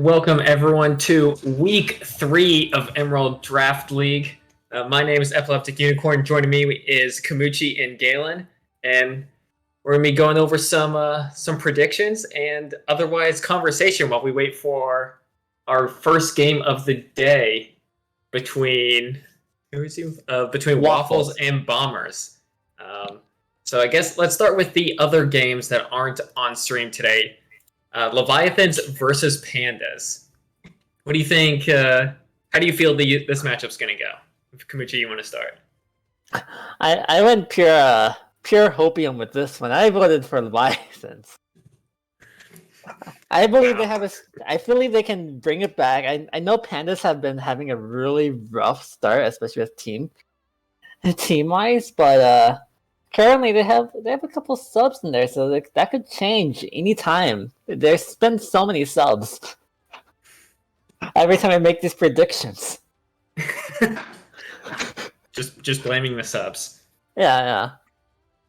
Welcome everyone to week 3 of Emerald Draft League. My name is Epileptic Unicorn. Joining me is Kamuchi and Galen, and we're gonna be going over some predictions and otherwise conversation while we wait for our first game of the day between Waffles and Bombers. So I guess let's start with the other games that aren't on stream today. Leviathans versus Pandas. What do you think? How do you feel this matchup's going to go? Kamuchi, you want to start? I went pure hopium with this one. I voted for Leviathans. I believe I believe they can bring it back. I know Pandas have been having a really rough start, especially with team wise, but currently they have a couple subs in there, so that could change anytime. There's been so many subs every time I make these predictions. just blaming the subs. Yeah.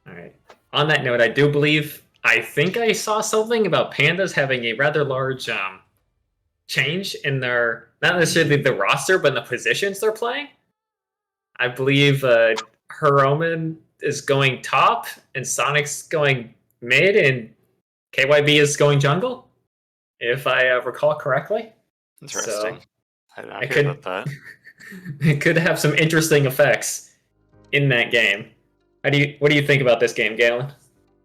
All right. On that note, I think I saw something about Pandas having a rather large change in their, not necessarily the roster, but in the positions they're playing. I believe Heroman is going top, and Sonic's going mid, and KYB is going jungle, if I recall correctly. Interesting. So I could about that. It could have some interesting effects in that game. What do you think about this game, Galen?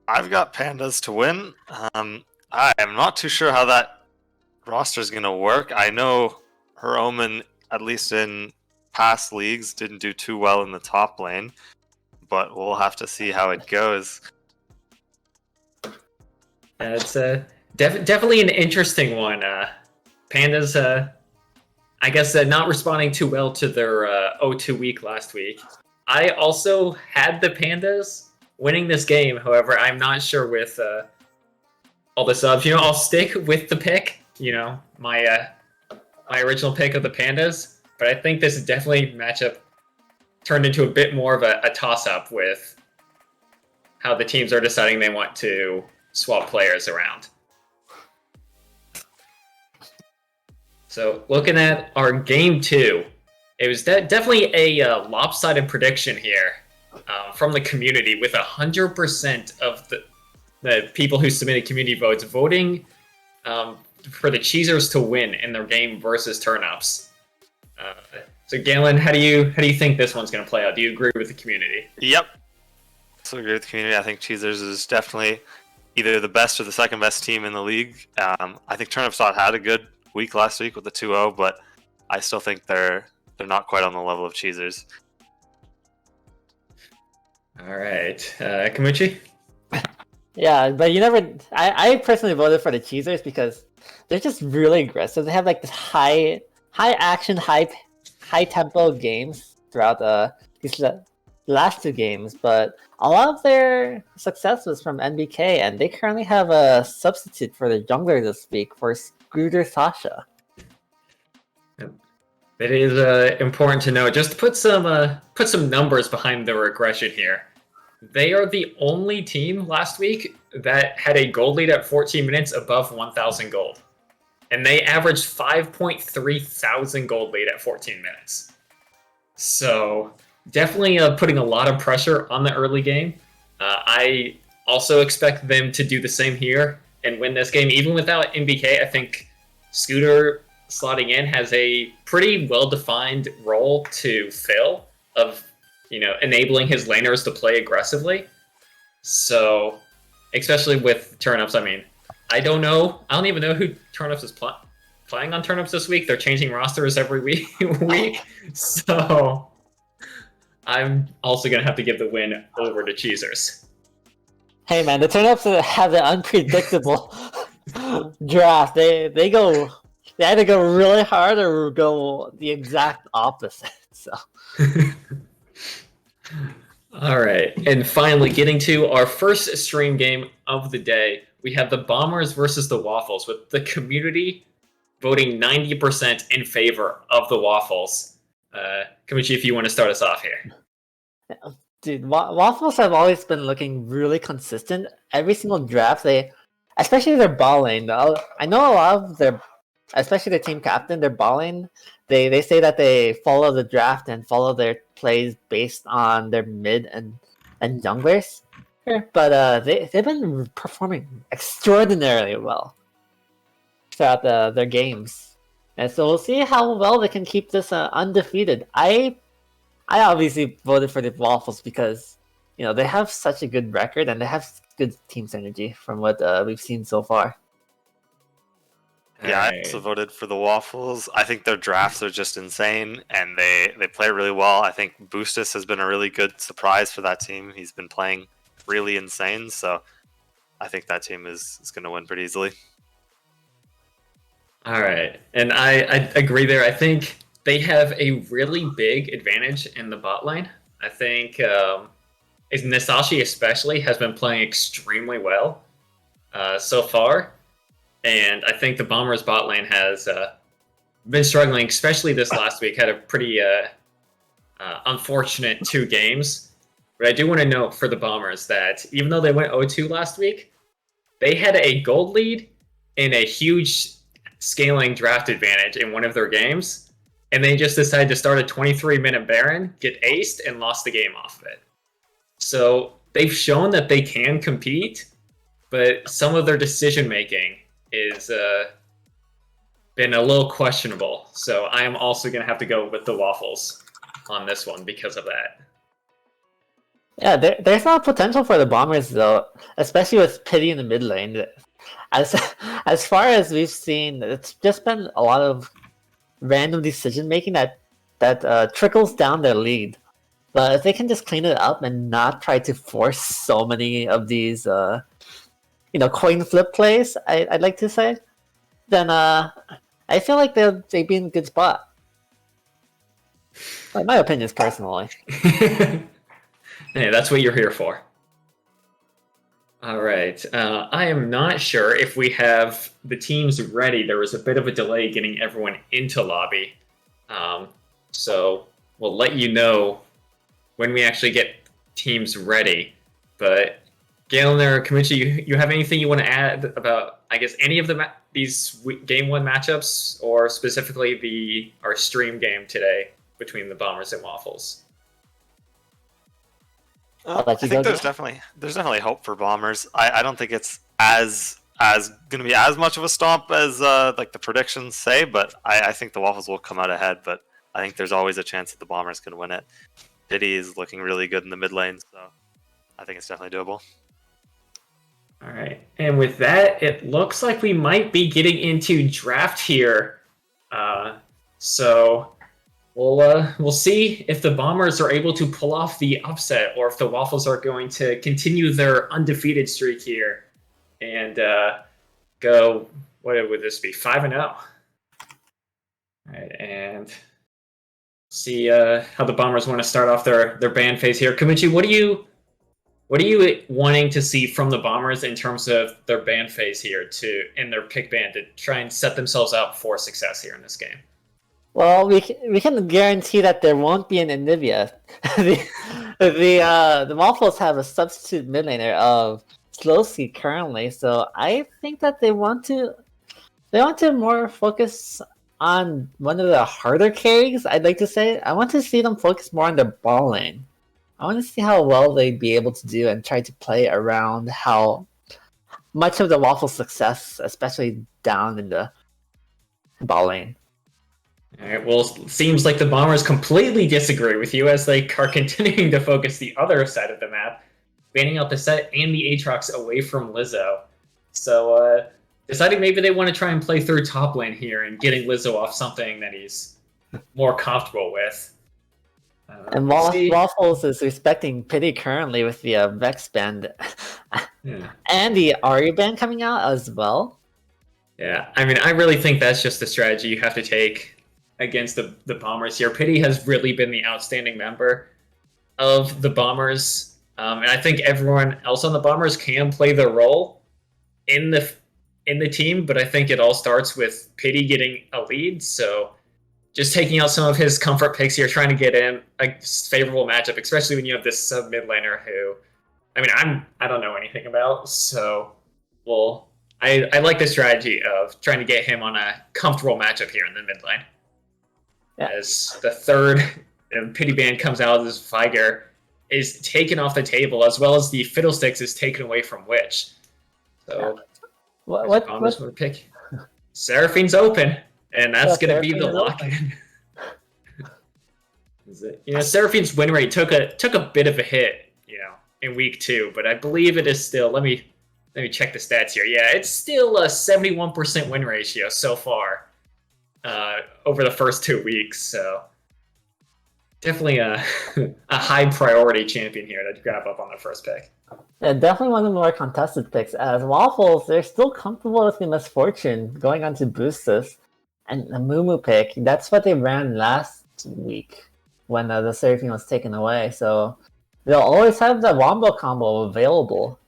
I've got Pandas to win. I am not too sure how that roster is going to work. I know Heroman, at least in past leagues, didn't do too well in the top lane, but we'll have to see how it goes. It's definitely an interesting one. Pandas, I guess, not responding too well to their 0-2 week last week. I also had the Pandas winning this game. However, I'm not sure with all the subs. I'll stick with the pick. My original pick of the Pandas. But I think this is definitely matchup turned into a bit more of a toss-up with how the teams are deciding they want to swap players around. So looking at our game 2, it was definitely a lopsided prediction here from the community, with 100% of the people who submitted community votes voting for the Cheesers to win in their game versus Turniips. So Galen, how do you think this one's going to play out? Do you agree with the community? Yep. So agree with the community. I think Cheesers is definitely either the best or the second best team in the league. I think Turniips had a good week last week with the 2-0, but I still think they're not quite on the level of Cheesers. All right, Kamuchi? Yeah, but I personally voted for the Cheesers because they're just really aggressive. They have like this high action, high tempo games throughout these last 2 games, but a lot of their success was from NBK, and they currently have a substitute for the jungler this week for Scooter Sasha. It is important to know. Just to put some numbers behind the regression here. They are the only team last week that had a gold lead at 14 minutes above 1,000 gold. And they averaged 5.3 thousand gold lead at 14 minutes. So definitely putting a lot of pressure on the early game. I also expect them to do the same here and win this game. Even without MBK, I think Scooter slotting in has a pretty well-defined role to fill of, enabling his laners to play aggressively. So, especially with Turniips, I don't know. I don't even know who Turniips is playing on Turniips this week. They're changing rosters every week. So, I'm also going to have to give the win over to Cheesers. Hey man, the Turniips have an unpredictable draft. They either go really hard or go the exact opposite. So. All right, and finally getting to our first stream game of the day, we have the Bombers versus the Waffles, with the community voting 90% in favor of the Waffles. Kamuchi, if you want to start us off here. Dude, Waffles have always been looking really consistent. Every single draft, especially their ball lane. I know a lot of their especially the team captain, their balling, they say that they follow the draft and follow their plays based on their mid and junglers. But they've been performing extraordinarily well throughout their games, and so we'll see how well they can keep this undefeated. I obviously voted for the Waffles because they have such a good record and they have good team synergy from what we've seen so far. Yeah, I also voted for the Waffles. I think their drafts are just insane, and they play really well. I think Boostus has been a really good surprise for that team. He's been playing really insane, so I think that team is going to win pretty easily. All right, and I agree there. I think they have a really big advantage in the bot lane. I think Nasashi especially has been playing extremely well so far. And I think the Bombers bot lane has been struggling, especially this last week. Had a pretty unfortunate 2 games. But I do want to note for the Bombers that even though they went 0-2 last week, they had a gold lead and a huge scaling draft advantage in one of their games. And they just decided to start a 23-minute Baron, get aced, and lost the game off of it. So they've shown that they can compete, but some of their decision-making is been a little questionable. So I am also going to have to go with the Waffles on this one because of that. Yeah, there's a lot of potential for the Bombers though, especially with Pity in the mid lane. As far as we've seen, it's just been a lot of random decision making that trickles down their lead. But if they can just clean it up and not try to force so many of these coin flip plays, I'd like to say, then I feel like they'd be in a good spot. Like my opinions personally. Hey, that's what you're here for. All right. I am not sure if we have the teams ready. There was a bit of a delay getting everyone into lobby. So we'll let you know when we actually get teams ready. But Galen or Kamichi, you have anything you want to add about, I guess, any of these Game 1 matchups, or specifically our stream game today between the Bombers and Waffles? I think there's definitely hope for Bombers. I don't think it's as going to be as much of a stomp as like the predictions say, but I think the Waffles will come out ahead. But I think there's always a chance that the Bombers can win it. Pity is looking really good in the mid lane, so I think it's definitely doable. All right, and with that, it looks like we might be getting into draft here. So we'll see if the Bombers are able to pull off the upset, or if the Waffles are going to continue their undefeated streak here and go. What would this be? 5-0. All right, and see how the Bombers want to start off their ban phase here. Kamichi, what are you wanting to see from the Bombers in terms of their ban phase here in their pick ban to try and set themselves up for success here in this game? Well, we can guarantee that there won't be an Anivia. the Waffles have a substitute mid laner of Slowski currently, so I think that they want to more focus on one of the harder carries. I'd like to say I want to see them focus more on their ball lane. I want to see how well they'd be able to do and try to play around how much of the Waffle success, especially down in the ball lane. All right, well, seems like the Bombers completely disagree with you as they are continuing to focus the other side of the map, banning out the set and the Aatrox away from Lizzo. So deciding maybe they want to try and play through top lane here and getting Lizzo off something that he's more comfortable with. And Waffles is respecting Pity currently with the Vex band and the Ari band coming out as well. Yeah, I mean, I really think that's just the strategy you have to take against the Bombers here. Pity has really been the outstanding member of the Bombers, and I think everyone else on the Bombers can play their role in the team, but I think it all starts with Pity getting a lead, so just taking out some of his comfort picks here, trying to get in a favorable matchup, especially when you have this sub mid laner who, I mean, I don't know anything about, so we'll I like the strategy of trying to get him on a comfortable matchup here in the mid lane. Yeah. As the third pity band comes out, this Viger is taken off the table, as well as the Fiddlesticks is taken away from Witch. So, What Bombers would pick. Seraphine's open, and that's going to be the Seraphine is lock-in. Seraphine's win rate took a bit of a hit, in week 2, but I believe it is still. Let me check the stats here. Yeah, it's still a 71% win ratio so far over the first 2 weeks. So definitely a high priority champion here to grab up on the first pick. Yeah, definitely one of the more contested picks. As Waffles, they're still comfortable with the Misfortune going on to boost this. And the Moo pick, that's what they ran last week when the Seraphine was taken away. So they'll always have the Wombo combo available.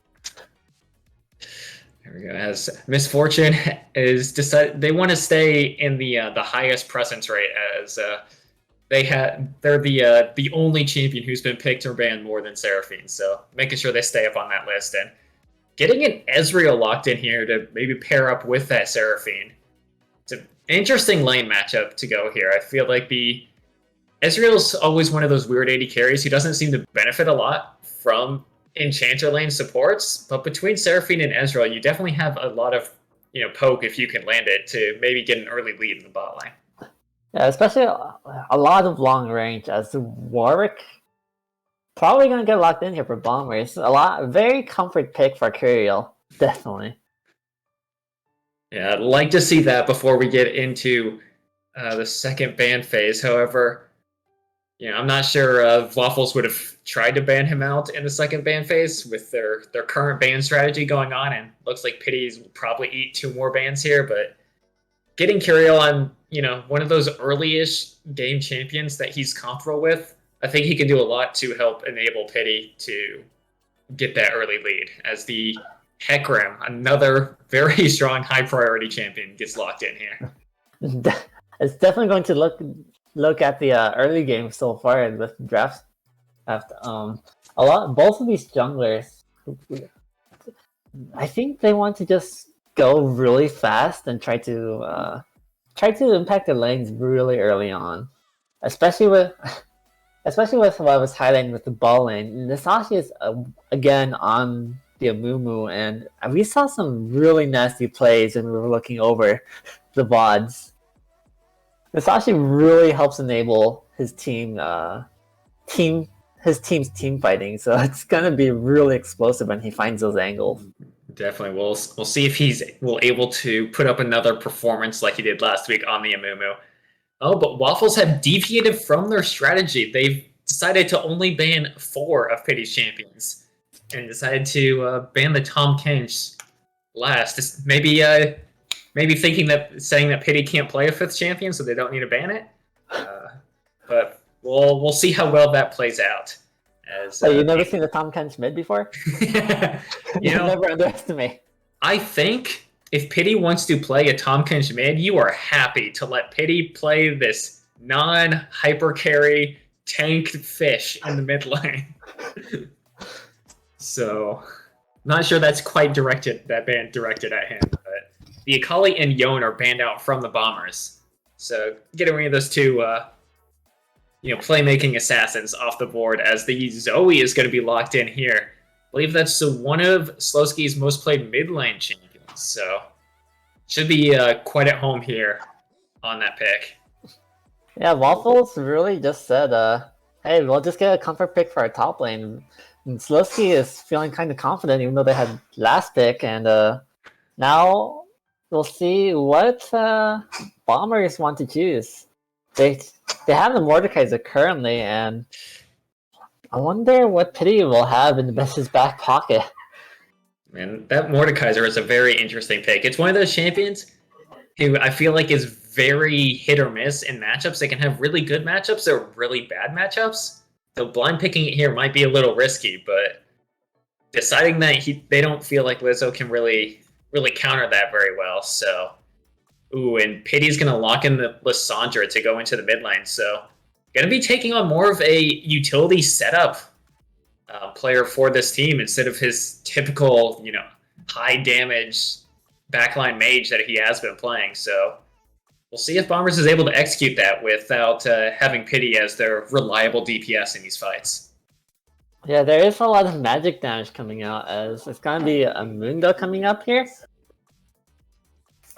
There we go. As Misfortune is decided, they want to stay in the highest presence rate, as they're the only champion who's been picked or banned more than Seraphine. So making sure they stay up on that list and getting an Ezreal locked in here to maybe pair up with that Seraphine. It's an interesting lane matchup to go here. I feel like Ezreal's always one of those weird AD carries who doesn't seem to benefit a lot from Enchanter lane supports, but between Seraphine and Ezreal, you definitely have a lot of poke if you can land it to maybe get an early lead in the bot lane. Yeah, especially a lot of long range, as Warwick probably gonna get locked in here for bombers. Very comfort pick for Curiel, definitely. Yeah, I'd like to see that before we get into the second ban phase. However, I'm not sure Waffles would have tried to ban him out in the second ban phase with their current ban strategy going on, and looks like Pities will probably eat 2 more bans here, but getting Curiel on, one of those early-ish game champions that he's comfortable with, I think he can do a lot to help enable Pity to get that early lead, as the Hecarim, another very strong high-priority champion, gets locked in here. It's definitely going to look at the early game so far with drafts. Both of these junglers, I think they want to just go really fast and try to impact the lanes really early on, especially with what I was highlighting with the ball lane. Nasashi is again on the Amumu, and we saw some really nasty plays when we were looking over the VODs. Nasashi really helps enable his team's team fighting, so it's gonna be really explosive when he finds those angles. Definitely, we'll see if he's able to put up another performance like he did last week on the Amumu. Oh, but Waffles have deviated from their strategy. They've decided to only ban 4 of Pity's champions, and decided to ban the Tahm Kench last. Maybe saying that Pity can't play a 5th champion, so they don't need to ban it. But we'll see how well that plays out. You've never seen the Tahm Kench mid before? You never underestimate. I think if Pity wants to play a Tahm Kench mid, you are happy to let Pity play this non-hyper carry tanked fish in the mid lane. So, not sure that's quite that ban directed at him, but the Akali and Yone are banned out from the Bombers. So, getting rid of those 2 playmaking assassins off the board, as the Zoe is going to be locked in here. I believe that's one of Slowski's most played mid lane champions, so should be quite at home here on that pick. Yeah, Waffles really just said, hey, we'll just get a comfort pick for our top lane. And Slowski is feeling kind of confident, even though they had last pick, and now we'll see what Bombers want to choose. They have the Mordekaiser currently, and I wonder what Pity will have in his back pocket. Man, that Mordekaiser is a very interesting pick. It's one of those champions who I feel like is very hit or miss in matchups. They can have really good matchups or really bad matchups. So blind picking it here might be a little risky, but deciding that they don't feel like Lizzo can really counter that very well. So, and Pity's going to lock in the Lissandra to go into the mid lane. So, going to be taking on more of a utility setup player for this team instead of his typical, high damage backline mage that he has been playing. So we'll see if Bombers is able to execute that without having Pity as their reliable DPS in these fights. Yeah, there is a lot of magic damage coming out, as it's gonna be a Mundo coming up here.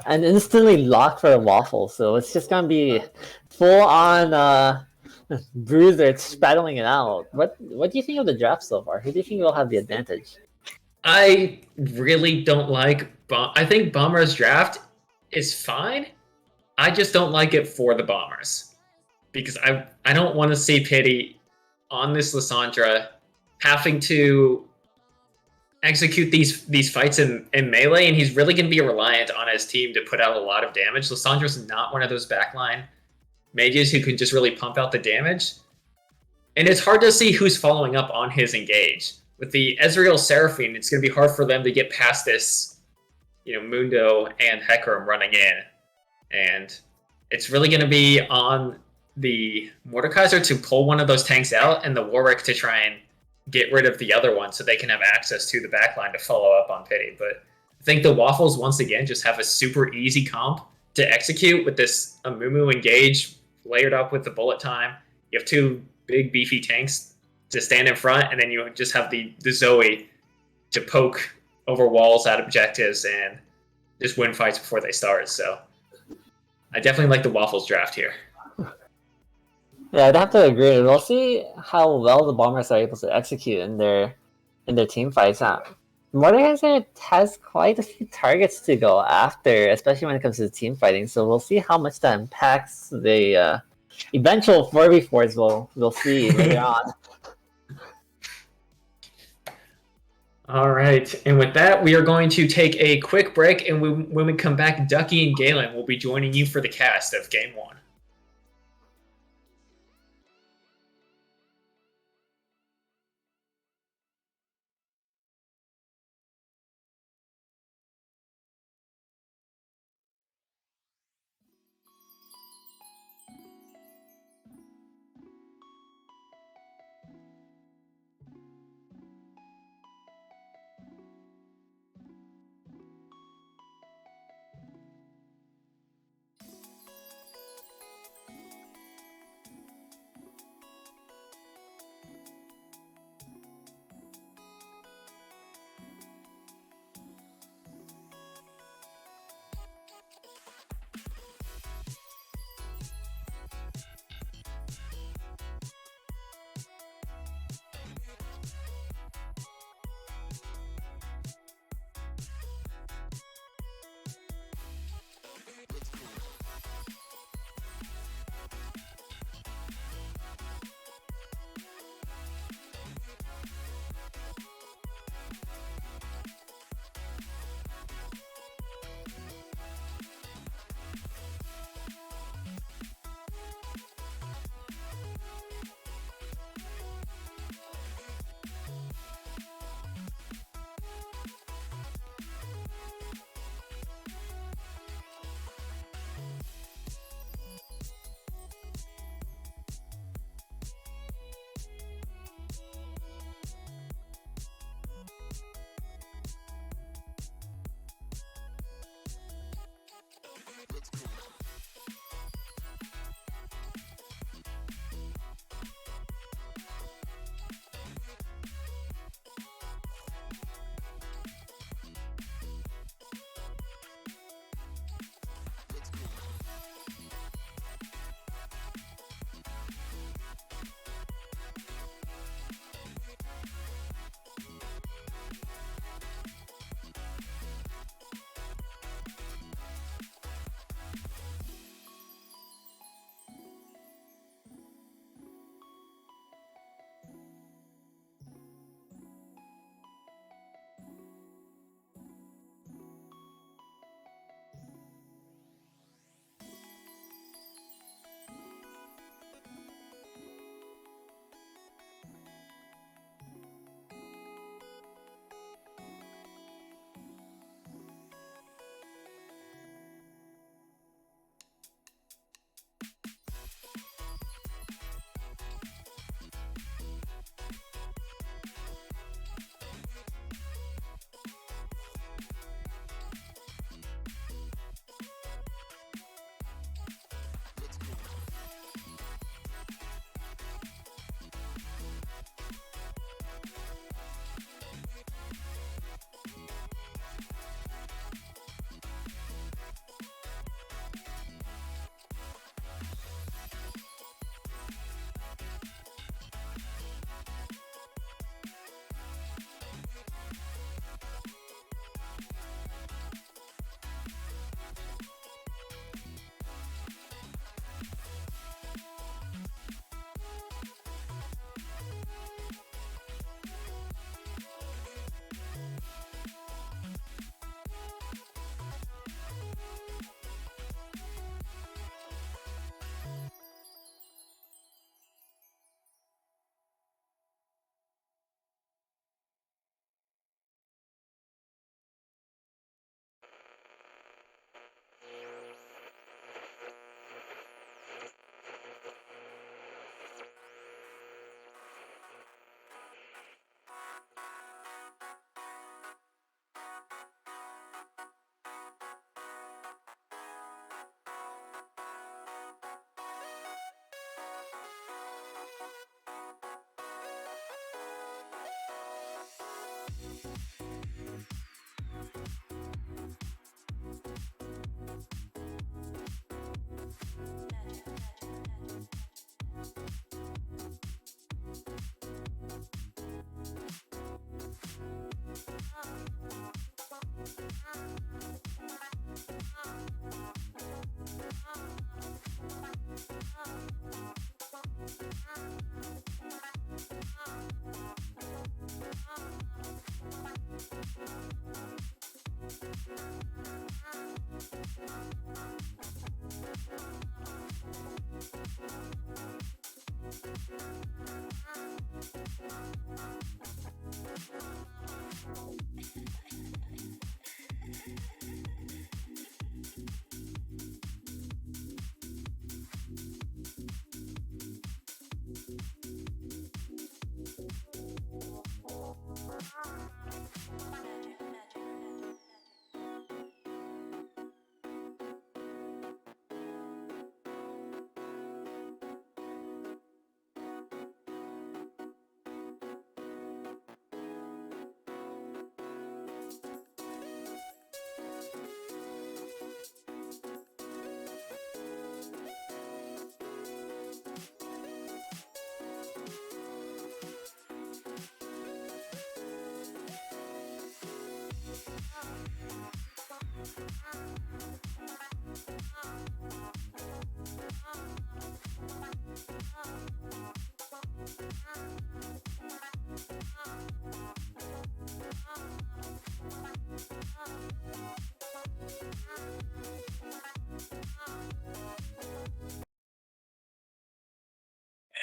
And instantly lock for a Waffle, so it's just gonna be full on Bruiser. It's battling it out. What do you think of the draft so far? Who do you think will have the advantage? I really don't like. I think Bombers draft is fine. I just don't like it for the Bombers because I don't want to see Pity on this Lissandra having to execute these fights in melee, and he's really going to be reliant on his team to put out a lot of damage. Lissandra's not one of those backline mages who can just really pump out the damage. And it's hard to see who's following up on his engage. With the Ezreal Seraphine, it's going to be hard for them to get past this, Mundo and Hecarim running in. And it's really going to be on the Mordekaiser to pull one of those tanks out and the Warwick to try and get rid of the other one so they can have access to the backline to follow up on Pity. But I think the Waffles, once again, just have a super easy comp to execute with this Amumu engage layered up with the bullet time. You have two big beefy tanks to stand in front, and then you just have the Zoe to poke over walls at objectives and just win fights before they start. So I definitely like the Waffles draft here. Yeah, I'd have to agree. We'll see how well the Bombers are able to execute in their team fights. Mordekaiser has quite a few targets to go after, especially when it comes to team fighting. So we'll see how much that impacts the eventual 4v4s. We'll see later on. All right, and with that, we are going to take a quick break, and when we come back, Ducky and Galen will be joining you for the cast of Game 1.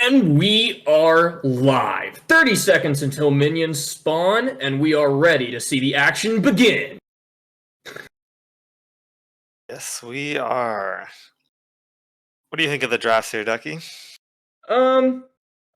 And we are live. 30 seconds until minions spawn, and we are ready to see the action begin. Yes, we are. What do you think of the drafts here, Ducky? I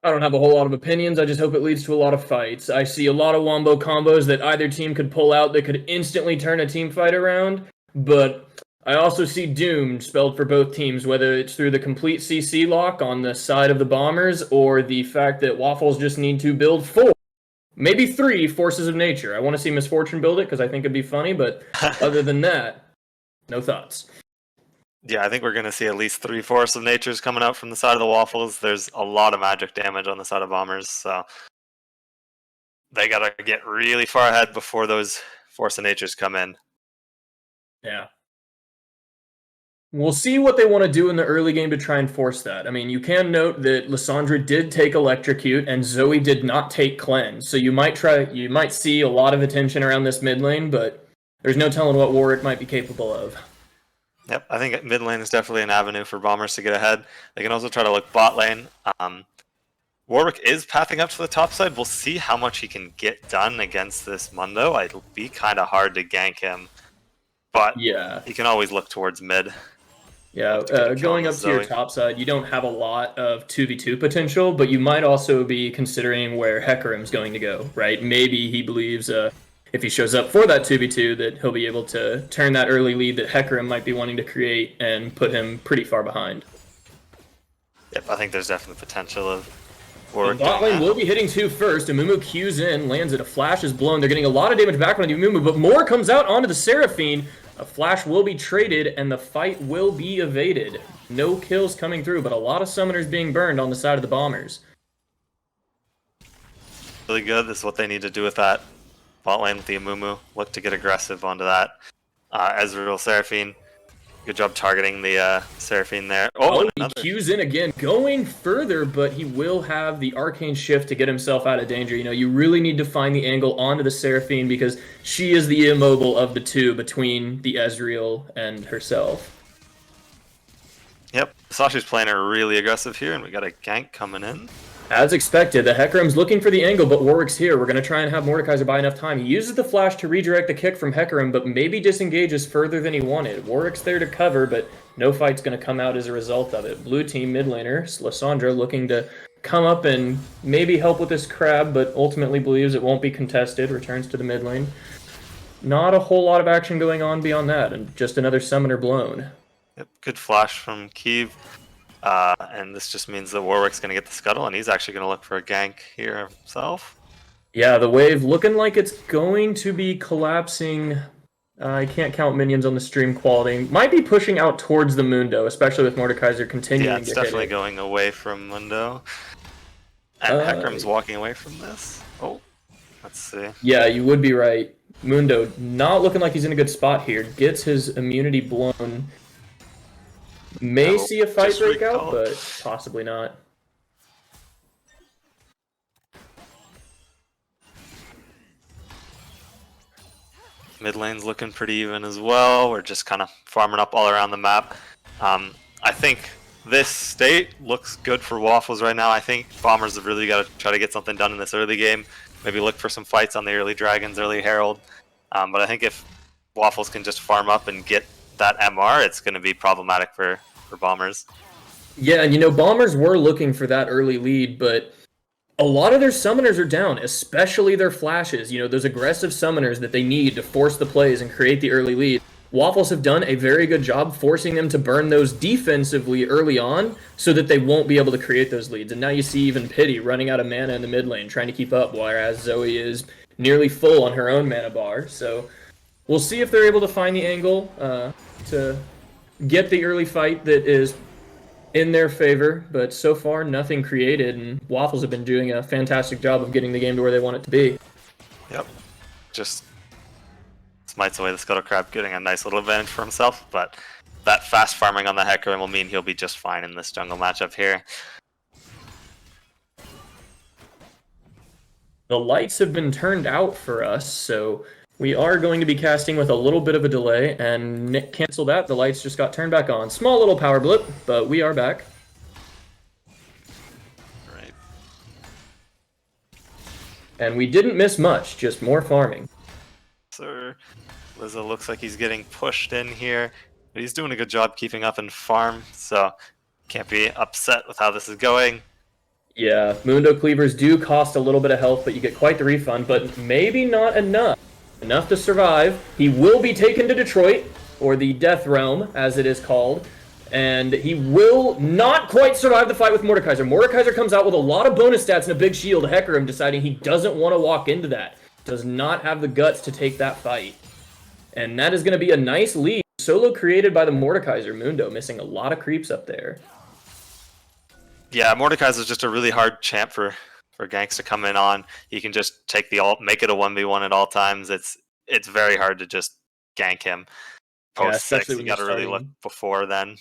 don't have a whole lot of opinions. I just hope it leads to a lot of fights. I see a lot of wombo combos that either team could pull out that could instantly turn a team fight around, but I also see doomed spelled for both teams, whether it's through the complete CC lock on the side of the Bombers or the fact that Waffles just need to build 4, maybe 3 forces of nature. I want to see Misfortune build it because I think it'd be funny, but other than that, no thoughts. Yeah, I think we're going to see at least 3 Force of Natures coming out from the side of the Waffles. There's a lot of magic damage on the side of Bombers, so they got to get really far ahead before those Force of Natures come in. Yeah. We'll see what they want to do in the early game to try and force that. I mean, you can note that Lissandra did take Electrocute and Zoe did not take Cleanse, so you might see a lot of attention around this mid lane, but there's no telling what Warwick might be capable of. Yep, I think mid lane is definitely an avenue for Bombers to get ahead. They can also try to look bot lane. Warwick is pathing up to the top side. We'll see how much he can get done against this Mundo. It'll be kind of hard to gank him, but yeah, he can always look towards mid. Yeah, going up to your top side, you don't have a lot of 2v2 potential, but you might also be considering where Hecarim's going to go, right? Maybe he believes if he shows up for that 2v2 that he'll be able to turn that early lead that Hecarim might be wanting to create and put him pretty far behind. Yep, I think there's definitely potential of Warwick. Bot lane will be hitting 2 first. Amumu Q's in, lands it, a flash is blown. They're getting a lot of damage back on Amumu, but more comes out onto the Seraphine. A flash will be traded, and the fight will be evaded. No kills coming through, but a lot of summoners being burned on the side of the Bombers. Really good. This is what they need to do with that bot lane with the Amumu. Look to get aggressive onto that. Ezreal Seraphine. Good job targeting the Seraphine there. Oh, he Q's in again, going further, but he will have the Arcane Shift to get himself out of danger. You know, you really need to find the angle onto the Seraphine because she is the immobile of the two between the Ezreal and herself. Yep, Sasha's playing her really aggressive here, and we got a gank coming in. As expected, the Hecarim's looking for the angle, but Warwick's here. We're going to try and have Mordekaiser buy enough time. He uses the flash to redirect the kick from Hecarim, but maybe disengages further than he wanted. Warwick's there to cover, but no fight's going to come out as a result of it. Blue team mid laner, Lissandra, looking to come up and maybe help with this crab, but ultimately believes it won't be contested. Returns to the mid lane. Not a whole lot of action going on beyond that, and just another summoner blown. Yep, good flash from Kiev. And this just means that Warwick's going to get the scuttle, and he's actually going to look for a gank here himself. Yeah, the wave looking like it's going to be collapsing. I can't count minions on the stream quality. Might be pushing out towards the Mundo, especially with Mordekaiser continuing to hit it. Yeah, it's definitely going away from Mundo. And Hecarim's walking away from this. Oh, let's see. Yeah, you would be right. Mundo not looking like he's in a good spot here. Gets his immunity blown. May see a fight break out, but possibly not. Mid lane's looking pretty even as well. We're just kind of farming up all around the map. I think this state looks good for Waffles right now. I think Bombers have really got to try to get something done in this early game. Maybe look for some fights on the early Dragons, early Herald. But I think if Waffles can just farm up and get that MR, it's going to be problematic for Bombers. Yeah, and Bombers were looking for that early lead, but a lot of their summoners are down, especially their flashes. Those aggressive summoners that they need to force the plays and create the early lead. Waffles have done a very good job forcing them to burn those defensively early on so that they won't be able to create those leads. And now you see even Pity running out of mana in the mid lane, trying to keep up, whereas Zoe is nearly full on her own mana bar. So we'll see if they're able to find the angle to get the early fight that is in their favor, but so far nothing created, and Waffles have been doing a fantastic job of getting the game to where they want it to be. Yep. Just smites away the Scuttle Crab, getting a nice little advantage for himself, but that fast farming on the Hecarim will mean he'll be just fine in this jungle matchup here. The lights have been turned out for us, so we are going to be casting with a little bit of a delay, and Nick cancel that. The lights just got turned back on. Small little power blip, but we are back. Right. And we didn't miss much, just more farming. Sir, Lizzo looks like he's getting pushed in here, but he's doing a good job keeping up in farm, so can't be upset with how this is going. Yeah, Mundo Cleavers do cost a little bit of health, but you get quite the refund, but maybe not enough. Enough to survive. He will be taken to Detroit, or the Death Realm, as it is called, and he will not quite survive the fight with Mordekaiser. Mordekaiser comes out with a lot of bonus stats and a big shield. Hecarim deciding he doesn't want to walk into that. Does not have the guts to take that fight. And that is going to be a nice lead. Solo created by the Mordekaiser. Mundo missing a lot of creeps up there. Yeah, Mordekaiser is just a really hard champ for ganks to come in on. He can just take the ult, make it a 1v1 at all times. It's very hard to just gank him. Post 6, you gotta really look before then.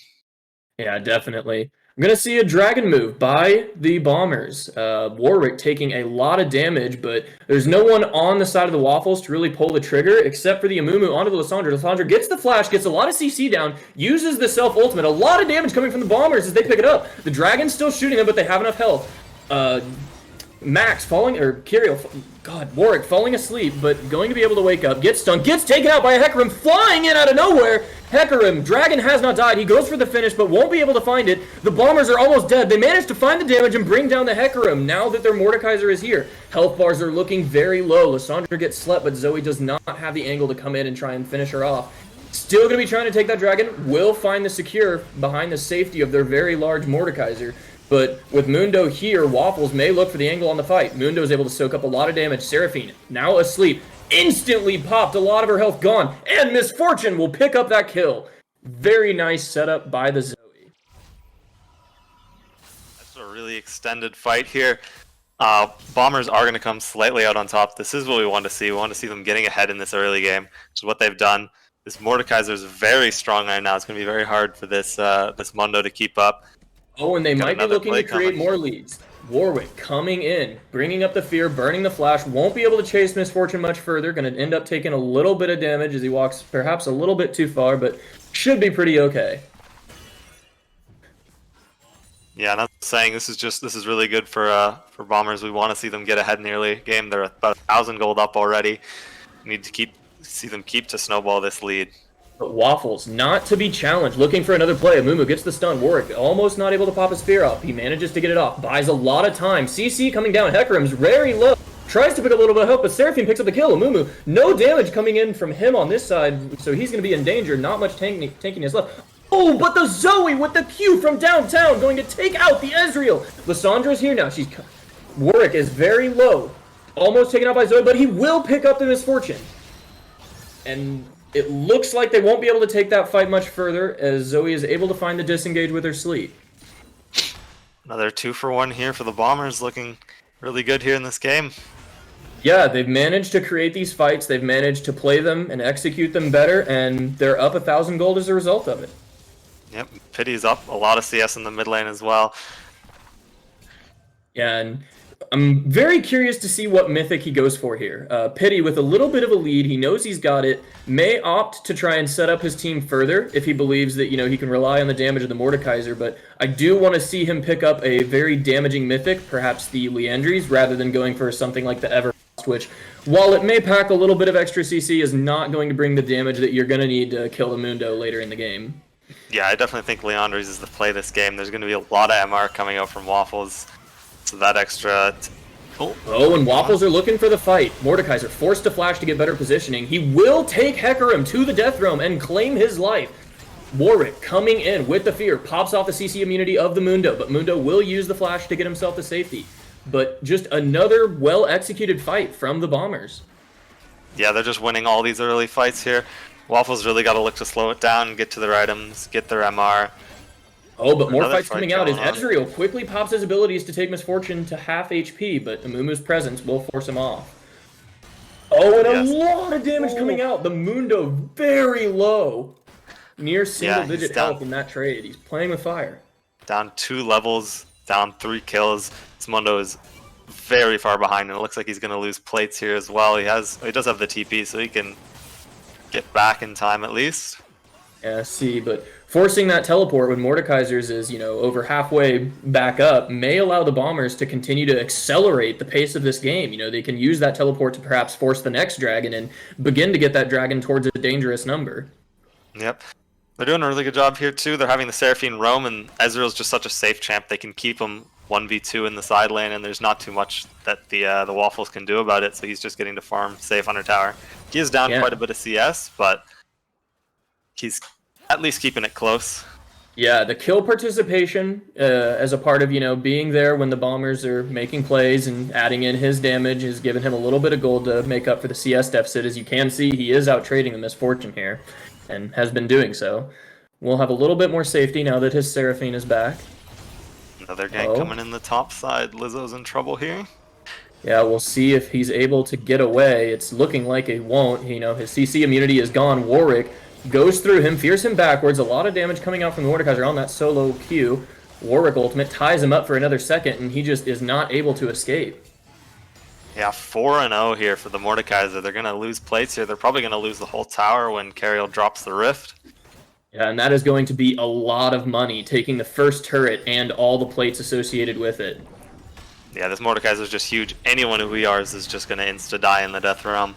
Yeah, definitely. I'm going to see a dragon move by the Bombers. Warwick taking a lot of damage, but there's no one on the side of the Waffles to really pull the trigger, except for the Amumu onto the Lissandra. Lissandra gets the flash, gets a lot of CC down, uses the self-ultimate. A lot of damage coming from the Bombers as they pick it up. The Dragon's still shooting them, but they have enough health. Max falling, or Kirill, God, Warwick falling asleep, but going to be able to wake up, get stunned, gets taken out by a Hecarim, flying in out of nowhere. Hecarim, Dragon has not died. He goes for the finish, but won't be able to find it. The Bombers are almost dead. They manage to find the damage and bring down the Hecarim now that their Mordekaiser is here. Health bars are looking very low. Lissandra gets slept, but Zoe does not have the angle to come in and try and finish her off. Still going to be trying to take that Dragon. Will find the secure behind the safety of their very large Mordekaiser. But with Mundo here, Waffles may look for the angle on the fight. Mundo is able to soak up a lot of damage. Seraphine, now asleep, instantly popped, a lot of her health gone. And Misfortune will pick up that kill. Very nice setup by the Zoe. That's a really extended fight here. Bombers are going to come slightly out on top. This is what we want to see. We want to see them getting ahead in this early game, which is what they've done. This Mordekaiser is very strong right now. It's going to be very hard for this Mundo to keep up. Oh, and they might be looking to create more leads. Warwick coming in, bringing up the fear, burning the flash. Won't be able to chase Misfortune much further. Going to end up taking a little bit of damage as he walks perhaps a little bit too far, but should be pretty okay. Yeah, not saying this is really good for Bombers. We want to see them get ahead in the early game. They're about 1,000 gold up already. We need to see them keep to snowball this lead. But Waffles, not to be challenged, looking for another play. Amumu gets the stun. Warwick almost not able to pop his fear up. He manages to get it off. Buys a lot of time. CC coming down. Hecarim's very low. Tries to pick up a little bit of help, but Seraphine picks up the kill. Amumu, no damage coming in from him on this side, so he's going to be in danger. Not much tanking is left. Oh, but the Zoe with the Q from downtown going to take out the Ezreal. Lissandra's here now. Warwick is very low. Almost taken out by Zoe, but he will pick up the Misfortune. And it looks like they won't be able to take that fight much further as Zoe is able to find the disengage with her sleep. Another 2-for-1 here for the Bombers, looking really good here in this game. Yeah, they've managed to create these fights. They've managed to play them and execute them better, and they're up 1,000 gold as a result of it. Yep, Pity's up. A lot of CS in the mid lane as well. Yeah, and I'm very curious to see what mythic he goes for here. Pity, with a little bit of a lead, he knows he's got it, may opt to try and set up his team further if he believes that, he can rely on the damage of the Mordekaiser, but I do want to see him pick up a very damaging mythic, perhaps the Liandry's, rather than going for something like the Everfrost, which, while it may pack a little bit of extra CC, is not going to bring the damage that you're going to need to kill the Mundo later in the game. Yeah, I definitely think Liandry's is the play this game. There's going to be a lot of MR coming out from Waffles. So that extra... Oh, and Waffles are looking for the fight. Mordekaiser forced to flash to get better positioning. He will take Hecarim to the Death Realm and claim his life. Warwick coming in with the fear, pops off the CC immunity of the Mundo, but Mundo will use the flash to get himself to safety. But just another well-executed fight from the Bombers. Yeah, they're just winning all these early fights here. Waffles really got to look to slow it down, get to their items, get their MR. Oh, but more fights fight coming out as going on. Ezreal quickly pops his abilities to take Misfortune to half HP, but Amumu's presence will force him off. Oh, and Yes. a lot of damage coming out. The Mundo very low. Near single-digit he's down. health in that trade. He's playing with fire. Down 2 levels, down 3 kills. This Mundo is very far behind, and it looks like he's going to lose plates here as well. He does have the TP, so he can get back in time at least. Yeah, see, but forcing that teleport when Mordekaiser's is, over halfway back up may allow the Bombers to continue to accelerate the pace of this game. They can use that teleport to perhaps force the next dragon and begin to get that dragon towards a dangerous number. Yep. They're doing a really good job here too. They're having the Seraphine roam, and Ezreal's just such a safe champ. They can keep him 1v2 in the side lane, and there's not too much that the Waffles can do about it, so he's just getting to farm safe under tower. He is down quite a bit of CS, but he's at least keeping it close. Yeah, the kill participation as a part of, being there when the Bombers are making plays and adding in his damage has given him a little bit of gold to make up for the CS deficit. As you can see, he is out trading the Misfortune here and has been doing so. We'll have a little bit more safety now that his Seraphine is back. Another gank coming in the top side. Lizzo's in trouble here. Yeah, we'll see if he's able to get away. It's looking like he won't. His CC immunity is gone. Warwick goes through him, fears him backwards. A lot of damage coming out from the Mordekaiser on that solo Q. Warwick ultimate ties him up for another second, and he just is not able to escape. Yeah, 4-0 here for the Mordekaiser. They're going to lose plates here. They're probably going to lose the whole tower when Cariel drops the Rift. Yeah, and that is going to be a lot of money, taking the first turret and all the plates associated with it. Yeah, this Mordekaiser is just huge. Anyone who ERs is just going to insta-die in the Death Realm.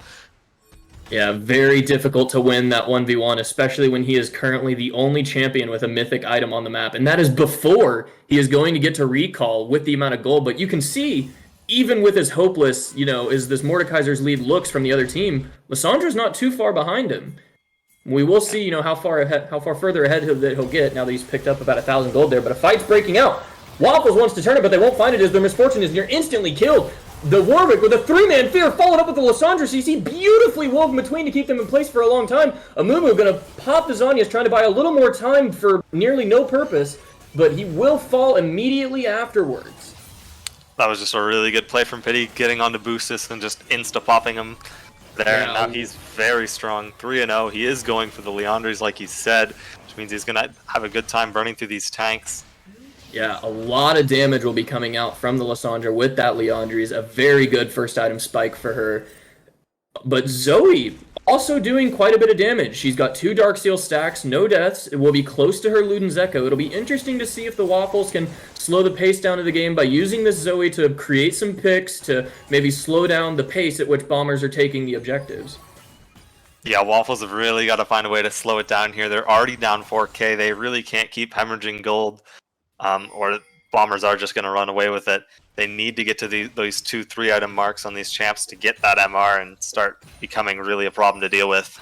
Yeah, very difficult to win that 1v1, especially when he is currently the only champion with a mythic item on the map. And that is before he is going to get to recall with the amount of gold. But you can see, even with as hopeless, as this Mordekaiser's lead looks from the other team, Lissandra's not too far behind him. We will see, how far further ahead he'll get now that he's picked up about 1,000 gold there. But a fight's breaking out. Waffles wants to turn it, but they won't find it as their Misfortune is near instantly killed. The Warwick with a 3-man fear followed up with the Lissandra CC, beautifully woven between to keep them in place for a long time. Amumu gonna pop the Zhonya's, trying to buy a little more time for nearly no purpose, but he will fall immediately afterwards. That was just a really good play from Pity, getting onto Boostus and just insta-popping him there. Yeah. And now he's very strong, 3-0. He is going for the Liandry's like he said, which means he's gonna have a good time burning through these tanks. Yeah, a lot of damage will be coming out from the Lissandra with that Liandry's. A very good first item spike for her. But Zoe also doing quite a bit of damage. She's got 2 Darksteel stacks, no deaths. It will be close to her Luden's Echo. It'll be interesting to see if the Waffles can slow the pace down of the game by using this Zoe to create some picks to maybe slow down the pace at which Bombers are taking the objectives. Yeah, Waffles have really got to find a way to slow it down here. They're already down 4k. They really can't keep hemorrhaging gold. Or Bombers are just going to run away with it. They need to get to those 2-3 item marks on these champs to get that MR and start becoming really a problem to deal with.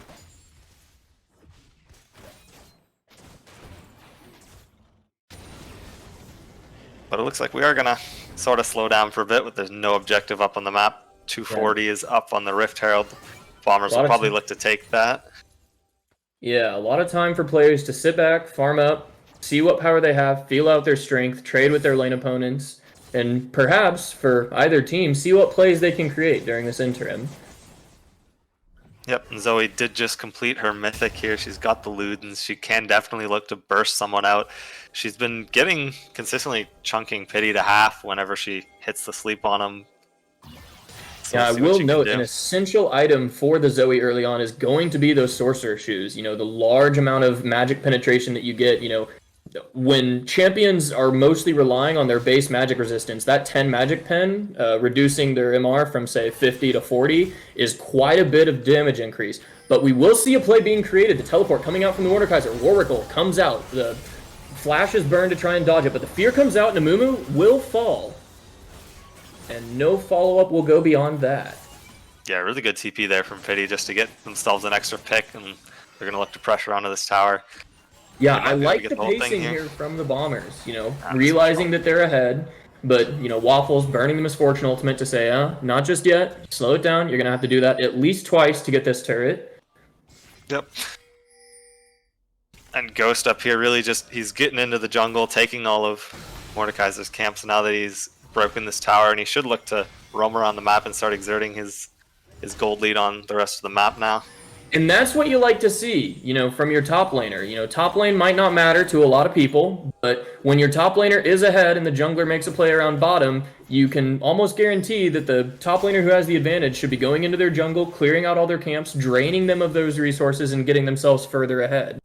But it looks like we are going to sort of slow down for a bit with there's no objective up on the map. 240 is up on the Rift Herald. Bombers will probably look to take that. Yeah, a lot of time for players to sit back, farm up, see what power they have, feel out their strength, trade with their lane opponents, and perhaps, for either team, see what plays they can create during this interim. Yep, and Zoe did just complete her mythic here. She's got the Ludens. She can definitely look to burst someone out. She's been getting consistently chunking Pity to half whenever she hits the sleep on him. So Yeah, I we'll see what will she can note do. an essential item for the Zoe early on is going to be those sorcerer shoes. You know, the large amount of magic penetration that you get, you know, when champions are mostly relying on their base magic resistance, that 10 magic pen, reducing their MR from, say, 50 to 40, is quite a bit of damage increase. But we will see a play being created. The teleport coming out from the Mordekaiser. Warwickle comes out. The flash is burned to try and dodge it, but the fear comes out and Amumu will fall. And no follow-up will go beyond that. Yeah, really good TP there from Pity just to get themselves an extra pick, and they're going to look to pressure onto this tower. Yeah, They might I be able to like get the the whole thing pacing here. here from the Bombers, you know, That's realizing strong. that they're ahead, but, you know, Waffles burning the Misfortune ultimate to say, not just yet, slow it down, you're going to have to do that at least twice to get this turret. Yep. And Ghost up here really just, he's getting into the jungle, taking all of Mordekaiser's camps now that he's broken this tower, and he should look to roam around the map and start exerting his gold lead on the rest of the map now. And that's what you like to see, you know, from your top laner. You know, top lane might not matter to a lot of people, but when your top laner is ahead and the jungler makes a play around bottom, you can almost guarantee that the top laner who has the advantage should be going into their jungle, clearing out all their camps, draining them of those resources, and getting themselves further ahead.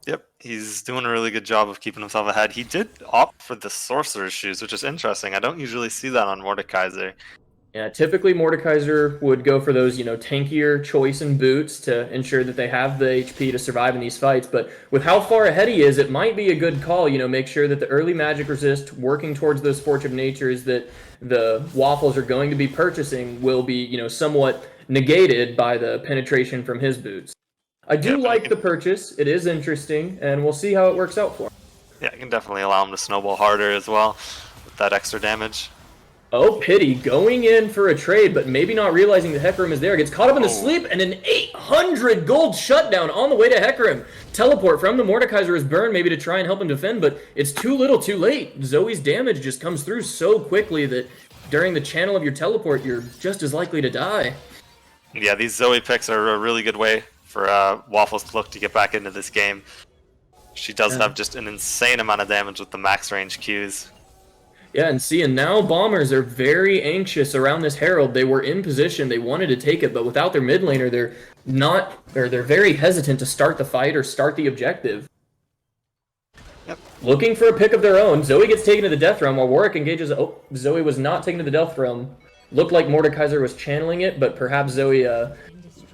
Yep, he's doing a really good job of keeping himself ahead. He did opt for the Sorcerer's Shoes, which is interesting. I don't usually see that on Mordekaiser. Yeah, typically Mordekaiser would go for those, you know, tankier choice and boots to ensure that they have the HP to survive in these fights. But with how far ahead he is, it might be a good call, you know, make sure that the early magic resist, working towards those Forge of Natures that the Waffles are going to be purchasing will be, you know, somewhat negated by the penetration from his boots. I do like the purchase. It is interesting, and we'll see how it works out for him. Yeah, I can definitely allow him to snowball harder as well with that extra damage. Oh, Pity going in for a trade, but maybe not realizing the Hecarim is there. Gets caught up in the sleep, and an 800 gold shutdown on the way to Hecarim. Teleport from the Mordekaiser is burned, maybe to try and help him defend, but it's too little too late. Zoe's damage just comes through so quickly that during the channel of your teleport, you're just as likely to die. Yeah, these Zoe picks are a really good way for Waffles to look to get back into this game. She does have just an insane amount of damage with the max range Qs. Yeah, and now Bombers are very anxious around this Herald. They were in position, they wanted to take it, but without their mid laner, they're very hesitant to start the fight or start the objective. Yep. Looking for a pick of their own, Zoe gets taken to the Death Realm while Warwick engages. Oh, Zoe was not taken to the Death Realm. Looked like Mordekaiser was channeling it, but perhaps Zoe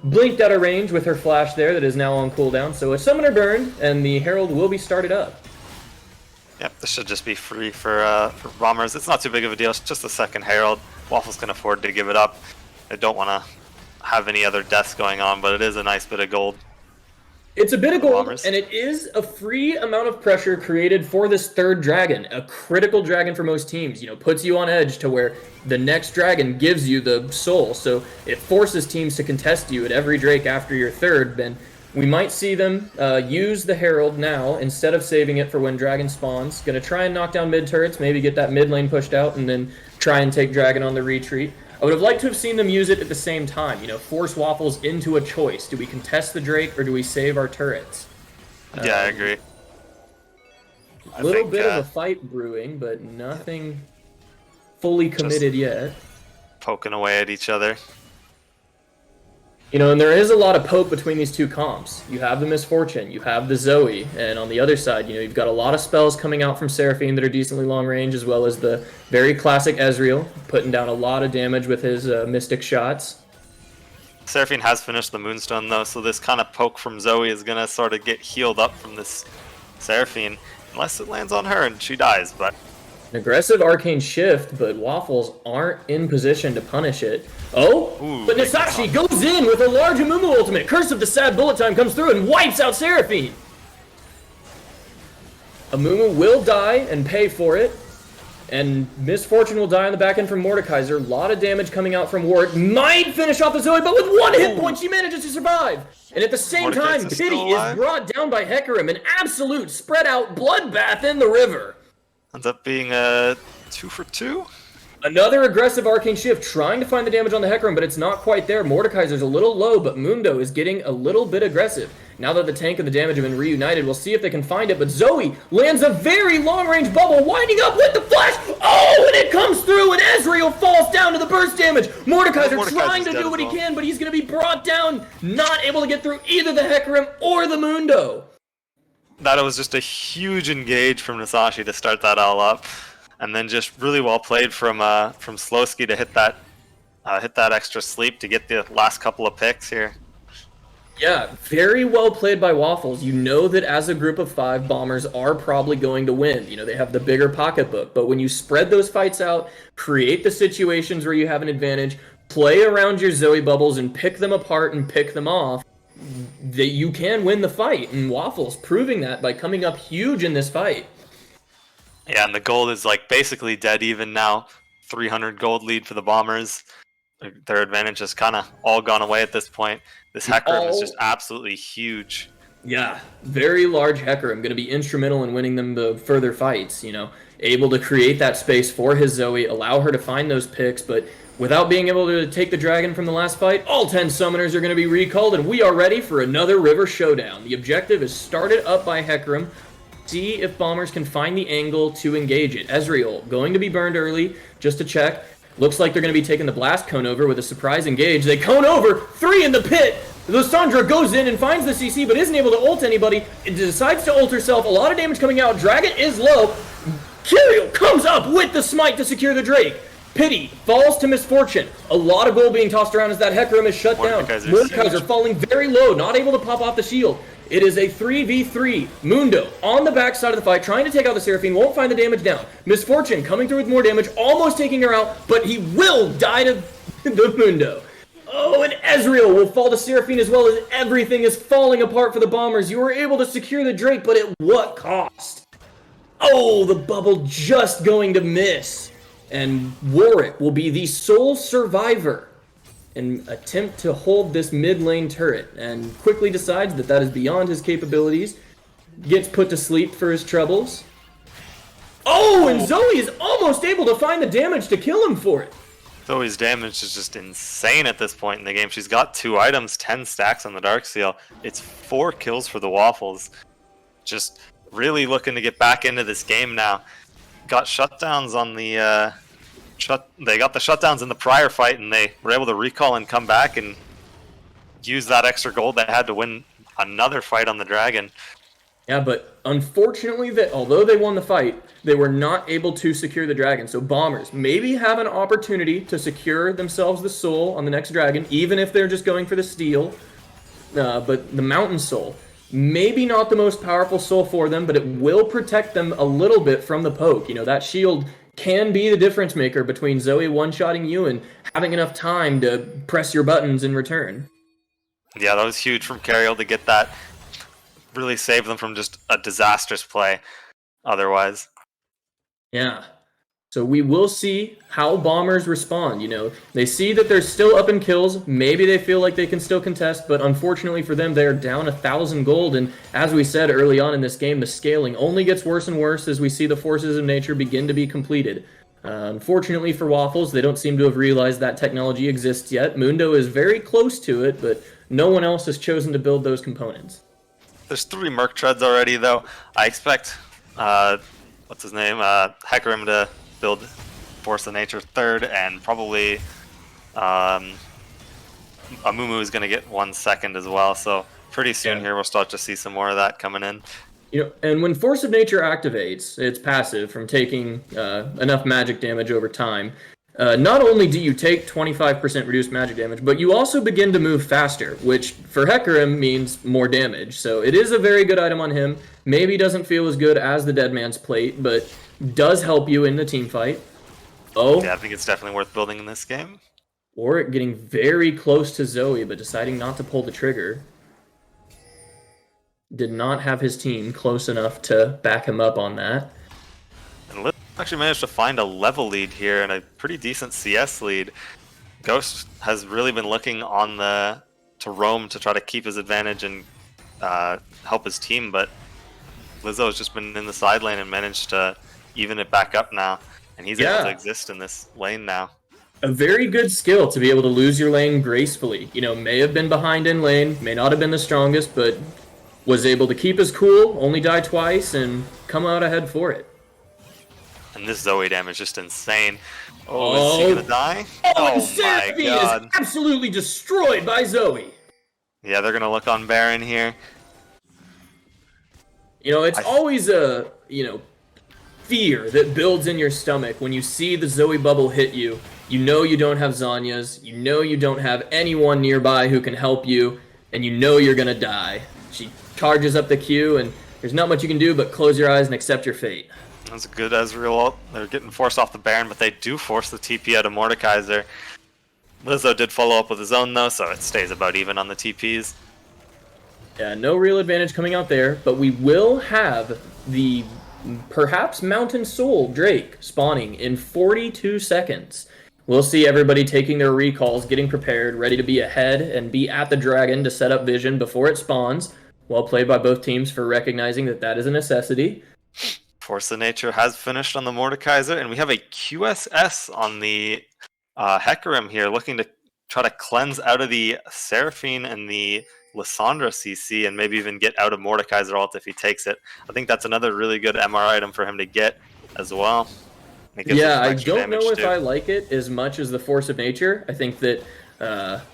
blinked out of range with her flash there that is now on cooldown. So a Summoner burned, and the Herald will be started up. Yep, this should just be free for Bombers. It's not too big of a deal. It's just the second Herald. Waffles can afford to give it up. I don't want to have any other deaths going on, but it is a nice bit of gold. It's a bit of gold, Bombers. and it is a free amount of pressure created for this third dragon. A critical dragon for most teams, you know, puts you on edge to where the next dragon gives you the soul. So it forces teams to contest you at every Drake after your third. Then we might see them use the Herald now instead of saving it for when dragon spawns. Gonna try and knock down mid turrets, maybe get that mid lane pushed out, and then try and take dragon on the retreat. I would have liked to have seen them use it at the same time, you know, force Waffles into a choice. Do we contest the Drake or do we save our turrets? Yeah, I agree. A little bit of a fight brewing, but nothing fully committed yet. Poking away at each other. You know, and there is a lot of poke between these two comps. You have the Misfortune, you have the Zoe, and on the other side, you know, you've got a lot of spells coming out from Seraphine that are decently long range, as well as the very classic Ezreal, putting down a lot of damage with his Mystic shots. Seraphine has finished the Moonstone though, so this kind of poke from Zoe is going to sort of get healed up from this Seraphine, unless it lands on her and she dies, but... An aggressive Arcane Shift, but Waffles aren't in position to punish it. Oh, Ooh, but Nisashi goes in with a large Amumu ultimate. Curse of the Sad Bullet Time comes through and wipes out Seraphine. Amumu will die and pay for it. And Misfortune will die on the back end from Mordekaiser. A lot of damage coming out from Warwick. Might finish off the Zoe, but with one hit point, she manages to survive. And at the same time, Mordekaiser's Pity still is alive? brought down by Hecarim. An absolute spread out bloodbath in the river. Ends up being a 2 for 2. Another aggressive Arcane Shift, trying to find the damage on the Hecarim, but it's not quite there. Mordekaiser's a little low, but Mundo is getting a little bit aggressive. Now that the tank and the damage have been reunited, we'll see if they can find it, but Zoe lands a very long-range bubble, winding up with the flash! Oh, and it comes through, and Ezreal falls down to the burst damage! Mordekaiser trying to do what he can, but he's going to be brought down, not able to get through either the Hecarim or the Mundo. That was just a huge engage from Nasashi to start that all up. And then just really well played from Slowski to hit that extra sleep to get the last couple of picks here. Yeah, very well played by Waffles. You know that as a group of 5, Bombers are probably going to win. You know, they have the bigger pocketbook. But when you spread those fights out, create the situations where you have an advantage, play around your Zoe bubbles and pick them apart and pick them off, that you can win the fight. And Waffles proving that by coming up huge in this fight. Yeah, and the gold is like basically dead even now. 300 gold lead for the Bombers. Their advantage has kind of all gone away at this point. This Hecarim is just absolutely huge. Yeah, very large Hecarim, going to be instrumental in winning them the further fights, you know. Able to create that space for his Zoe, allow her to find those picks, but without being able to take the dragon from the last fight, all 10 summoners are going to be recalled, and we are ready for another river showdown. The objective is started up by Hecarim. See if Bombers can find the angle to engage it. Ezreal going to be burned early, just to check. Looks like they're going to be taking the blast cone over with a surprise engage. They cone over, 3 in the pit. Lysandra goes in and finds the CC, but isn't able to ult anybody. It decides to ult herself. A lot of damage coming out. Dragon is low. Kyriel comes up with the smite to secure the Drake. Pity falls to Misfortune. A lot of gold being tossed around as that Hecarim is shut down. Mordekaiser falling very low, not able to pop off the shield. It is a 3v3. Mundo on the backside of the fight, trying to take out the Seraphine, won't find the damage down. Misfortune coming through with more damage, almost taking her out, but he will die to the Mundo. Oh, and Ezreal will fall to Seraphine as well, as everything is falling apart for the Bombers. You were able to secure the Drake, but at what cost? Oh, the bubble just going to miss. And Warwick will be the sole survivor and attempt to hold this mid lane turret, and quickly decides that that is beyond his capabilities. Gets put to sleep for his troubles. Oh, and Zoe is almost able to find the damage to kill him for it. Zoe's damage is just insane at this point in the game. She's got 2 items, 10 stacks on the Darkseal. It's 4 kills for the Waffles. Just really looking to get back into this game now. Got shutdowns on the they got the shutdowns in the prior fight, and they were able to recall and come back and use that extra gold they had to win another fight on the dragon. Yeah, but unfortunately, although they won the fight, they were not able to secure the dragon. So Bombers maybe have an opportunity to secure themselves the soul on the next dragon, even if they're just going for the steal. But the Mountain Soul, maybe not the most powerful soul for them, but it will protect them a little bit from the poke. You know, that shield can be the difference maker between Zoe one-shotting you and having enough time to press your buttons in return. Yeah, that was huge from Kyriel to get that. Really saved them from just a disastrous play otherwise. Yeah. So we will see how Bombers respond. You know, they see that they're still up in kills. Maybe they feel like they can still contest, but unfortunately for them, they're down 1,000 gold. And as we said early on in this game, the scaling only gets worse and worse as we see the forces of nature begin to be completed. Unfortunately for Waffles, they don't seem to have realized that technology exists yet. Mundo is very close to it, but no one else has chosen to build those components. There's 3 Merc Treads already, though. I expect, what's his name, Hecarim to build Force of Nature 3rd, and probably Amumu is going to get 1 second as well. So pretty soon here we'll start to see some more of that coming in. You know, and when Force of Nature activates, it's passive from taking enough magic damage over time. Not only do you take 25% reduced magic damage, but you also begin to move faster, which for Hecarim means more damage. So it is a very good item on him. Maybe doesn't feel as good as the Dead Man's Plate, but does help you in the team fight. Oh. Yeah, I think it's definitely worth building in this game. Warwick getting very close to Zoe, but deciding not to pull the trigger. Did not have his team close enough to back him up on that. And Liz actually managed to find a level lead here and a pretty decent CS lead. Ghost has really been looking on to roam to try to keep his advantage and help his team, but Lizzo has just been in the side lane and managed to even it back up now. and he's able to Yeah. exist in this lane now. A very good skill to be able to lose your lane gracefully. You know, may have been behind in lane, may not have been the strongest, but was able to keep his cool, only die twice, and come out ahead for it. And this Zoe damage is just insane. Oh, is he gonna die? Oh, and my Seraphine god. is absolutely destroyed by Zoe. Yeah, they're gonna look on Baron here. You know, it's always a, fear that builds in your stomach when you see the Zoe bubble hit you. You know you don't have Zhonya's, you know you don't have anyone nearby who can help you, and you know you're gonna die. She charges up the Q, and there's not much you can do but close your eyes and accept your fate. That's a good Ezreal ult. They're getting forced off the Baron, but they do force the TP out of Mordekaiser. Lizzo did follow up with his own though, so it stays about even on the TPs. Yeah, no real advantage coming out there, but we will have the perhaps Mountain Soul Drake spawning in 42 seconds. We'll see everybody taking their recalls, getting prepared, ready to be ahead and be at the dragon to set up vision before it spawns. Well played by both teams for recognizing that that is a necessity. Force of Nature has finished on the Mordekaiser, and we have a QSS on the Hecarim here, looking to try to cleanse out of the Seraphine and the Lissandra CC, and maybe even get out of Mordekaiser ult if he takes it. I think that's another really good MR item for him to get as well. Yeah, I don't know if I like it as much as the Force of Nature. I think that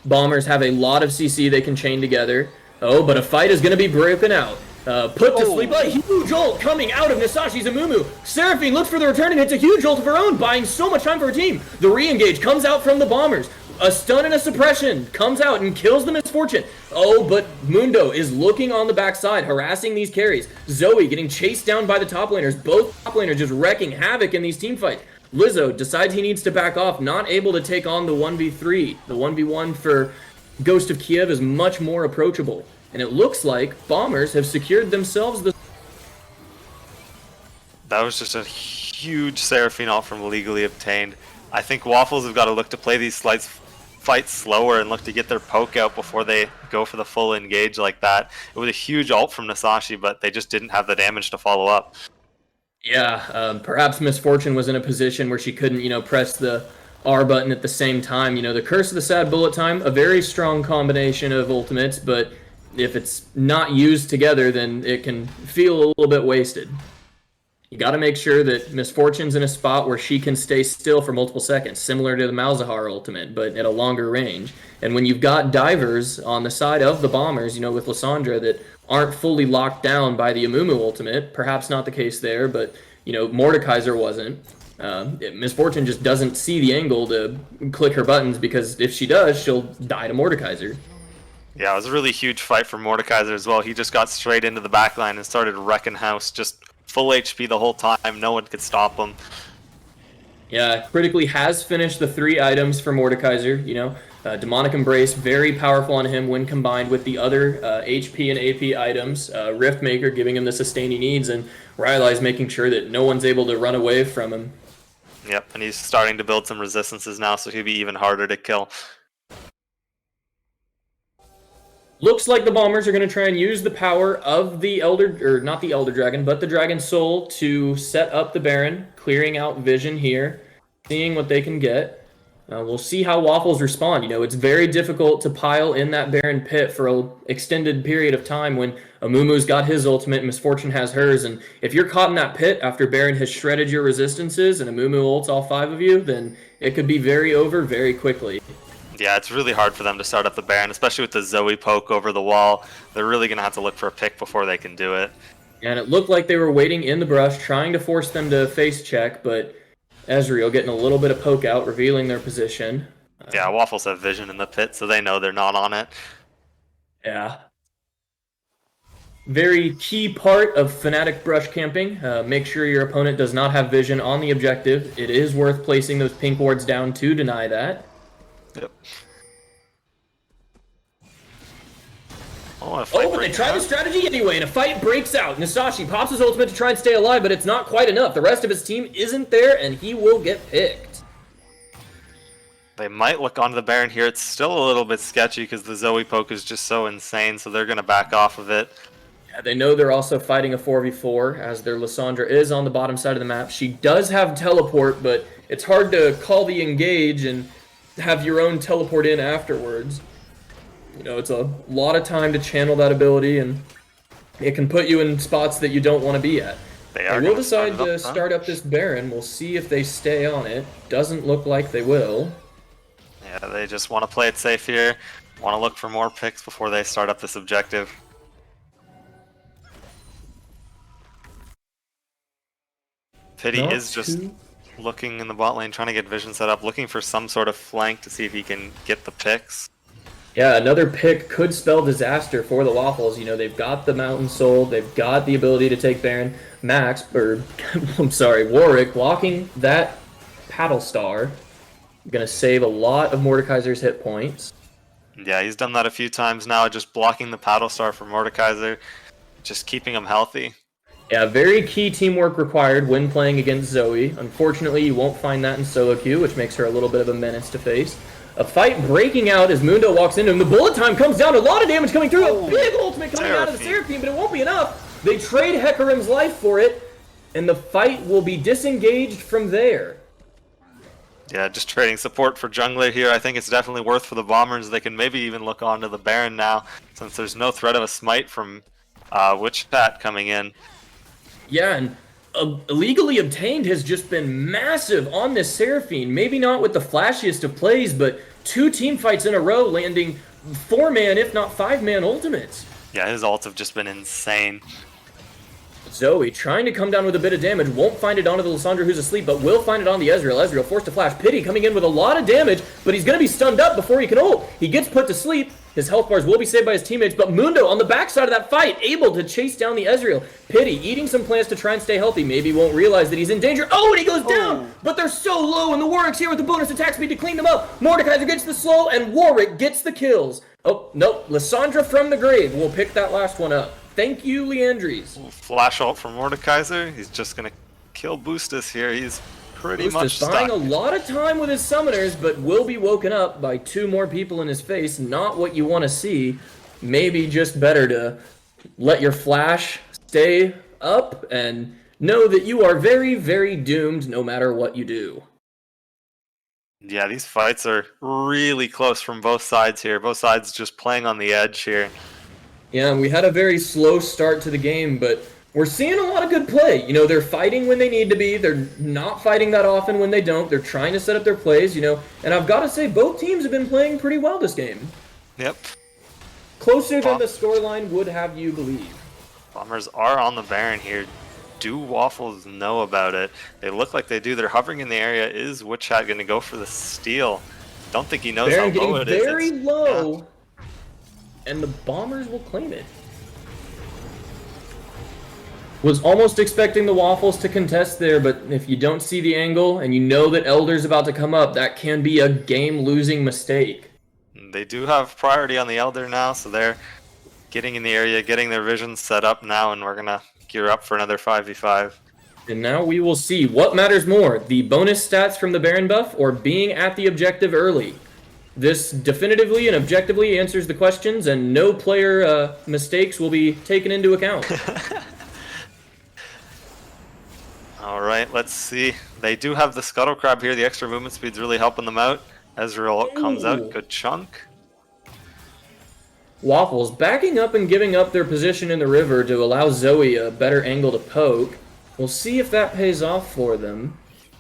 Bombers have a lot of CC they can chain together. Oh, but a fight is going to be broken out. Put to sleep. A huge ult coming out of Nisashi's Amumu. Seraphine looks for the return and hits a huge ult of her own, buying so much time for her team. The re-engage comes out from the Bombers. A stun and a suppression comes out and kills the Misfortune. Oh, but Mundo is looking on the backside, harassing these carries. Zoe getting chased down by the top laners. Both top laners just wrecking havoc in these team fights. Lizzo decides he needs to back off, not able to take on the 1v3. The 1v1 for Ghost of Kiev is much more approachable. And it looks like Bombers have secured themselves the... That was just a huge Seraphine ult from Legally Obtained. I think Waffles have got to look to play these fights slower and look to get their poke out before they go for the full engage like that. It was a huge ult from Nasashi, but they just didn't have the damage to follow up. Yeah, perhaps Misfortune was in a position where she couldn't, press the R button at the same time. The Curse of the Sad Bullet Time, a very strong combination of ultimates, but if it's not used together, then it can feel a little bit wasted. You got to make sure that Misfortune's in a spot where she can stay still for multiple seconds, similar to the Malzahar ultimate, but at a longer range. And when you've got divers on the side of the Bombers, with Lissandra, that aren't fully locked down by the Amumu ultimate, perhaps not the case there, but, Mordekaiser wasn't. Misfortune just doesn't see the angle to click her buttons, because if she does, she'll die to Mordekaiser. Yeah, it was a really huge fight for Mordekaiser as well. He just got straight into the backline and started wrecking house, just full HP the whole time. No one could stop him. Yeah, critically has finished the 3 items for Mordekaiser. Demonic Embrace, very powerful on him when combined with the other HP and AP items. Riftmaker giving him the sustain he needs, and Rylai's making sure that no one's able to run away from him. Yep, and he's starting to build some resistances now, so he'll be even harder to kill. Looks like the Bombers are going to try and use the power of the not the Elder Dragon, but the Dragon Soul to set up the Baron, clearing out vision here, seeing what they can get. We'll see how Waffles respond. It's very difficult to pile in that Baron pit for an extended period of time when Amumu's got his ultimate and Misfortune has hers, and if you're caught in that pit after Baron has shredded your resistances and Amumu ults all 5 of you, then it could be very over very quickly. Yeah, it's really hard for them to start up the Baron, especially with the Zoe poke over the wall. They're really going to have to look for a pick before they can do it. And it looked like they were waiting in the brush, trying to force them to face check, but Ezreal getting a little bit of poke out, revealing their position. Yeah, Waffles have vision in the pit, so they know they're not on it. Yeah. Very key part of Fnatic brush camping. Make sure your opponent does not have vision on the objective. It is worth placing those pink wards down to deny that. Yep. Oh, but they tried the strategy anyway, and a fight breaks out. Nasashi pops his ultimate to try and stay alive, but it's not quite enough. The rest of his team isn't there, and he will get picked. They might look onto the Baron here. It's still a little bit sketchy because the Zoe poke is just so insane, so they're going to back off of it. They know they're also fighting a 4v4, as their Lissandra is on the bottom side of the map. She does have teleport, but it's hard to call the engage and have your own teleport in afterwards. You know, it's a lot of time to channel that ability, and it can put you in spots that you don't want to be at. They will decide to start up this Baron. We'll see if they stay on it. Doesn't look like they will. Yeah, they just want to play it safe here. Want to look for more picks before they start up this objective. Pity is just looking in the bot lane, trying to get vision set up, looking for some sort of flank to see if he can get the picks. Yeah, another pick could spell disaster for the Waffles. You know, they've got the Mountain Soul, they've got the ability to take Baron. Warwick blocking that Paddle Star. Gonna save a lot of Mordekaiser's hit points. Yeah, he's done that a few times now, just blocking the Paddle Star for Mordekaiser, just keeping him healthy. Yeah, very key teamwork required when playing against Zoe. Unfortunately, you won't find that in solo queue, which makes her a little bit of a menace to face. A fight breaking out as Mundo walks into him. The bullet time comes down, a lot of damage coming through. A big ultimate coming out of the Seraphine, but it won't be enough. They trade Hecarim's life for it, and the fight will be disengaged from there. Yeah, just trading support for jungler here. I think it's definitely worth for the Bombers. They can maybe even look on to the Baron now, since there's no threat of a smite from Witch Hat coming in. Yeah, and illegally obtained has just been massive on this Seraphine. Maybe not with the flashiest of plays, but 2 team fights in a row landing 4-man, if not 5-man ultimates. Yeah, his ults have just been insane. Zoe trying to come down with a bit of damage, won't find it onto the Lissandra who's asleep, but will find it on the Ezreal. Ezreal forced to flash. Pity coming in with a lot of damage, but he's going to be stunned up before he can ult. He gets put to sleep. His health bars will be saved by his teammates, but Mundo on the backside of that fight, able to chase down the Ezreal. Pity eating some plants to try and stay healthy. Maybe won't realize that he's in danger. Oh, and he goes down! But they're so low, and the Warwick's here with the bonus attack speed to clean them up. Mordekaiser gets the slow, and Warwick gets the kills. Oh, nope. Lissandra from the grave will pick that last one up. Thank you, Leandries. Flash ult from Mordekaiser. He's just going to kill Boostus here. He's pretty much stuck. Buying a lot of time with his summoners, but will be woken up by 2 more people in his face. Not what you want to see. Maybe just better to let your flash stay up and know that you are very, very doomed no matter what you do. Yeah, these fights are really close from both sides here. Both sides just playing on the edge here. Yeah, we had a very slow start to the game, but we're seeing a lot of good play. You know, they're fighting when they need to be. They're not fighting that often when they don't. They're trying to set up their plays, you know. And I've got to say, both teams have been playing pretty well this game. Yep. Closer than the scoreline would have you believe. Bombers are on the Baron here. Do Waffles know about it? They look like they do. They're hovering in the area. Is Witch Hat going to go for the steal? Don't think he knows Baron how low it is. Very low. Yeah. And the Bombers will claim it. Was almost expecting the Waffles to contest there, but if you don't see the angle and you know that Elder's about to come up, that can be a game-losing mistake. They do have priority on the Elder now, so they're getting in the area, getting their vision set up now, and we're going to gear up for another 5v5. And now we will see what matters more, the bonus stats from the Baron buff or being at the objective early. This definitively and objectively answers the questions, and no player mistakes will be taken into account. All right, let's see. They do have the Scuttle Crab here. The extra movement speed's really helping them out. Ezreal comes out, good chunk. Waffles backing up and giving up their position in the river to allow Zoe a better angle to poke. We'll see if that pays off for them.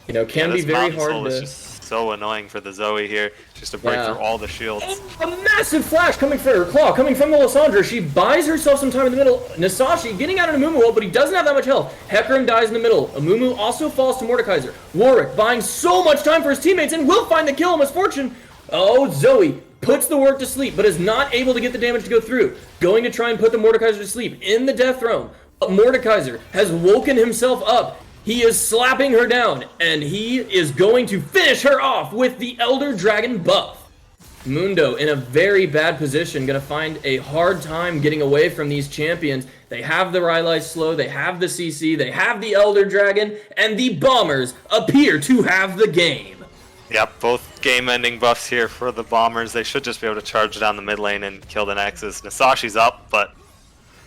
You know, can be very hard to... So annoying for the Zoe here, just to break through all the shields. A massive flash coming from her claw, coming from the Lissandra. She buys herself some time in the middle. Nasashi getting out an Amumu ult, but he doesn't have that much health. Hecarim dies in the middle. Amumu also falls to Mordekaiser. Warwick buying so much time for his teammates and will find the kill. Misfortune. Oh, Zoe puts the Warwick to sleep, but is not able to get the damage to go through. Going to try and put the Mordekaiser to sleep in the death throne. But Mordekaiser has woken himself up. He is slapping her down, and he is going to finish her off with the Elder Dragon buff. Mundo in a very bad position, going to find a hard time getting away from these champions. They have the Rylai slow, they have the CC, they have the Elder Dragon, and the Bombers appear to have the game. Yep, both game-ending buffs here for the Bombers. They should just be able to charge down the mid lane and kill the Nexus. Nasashi's up, but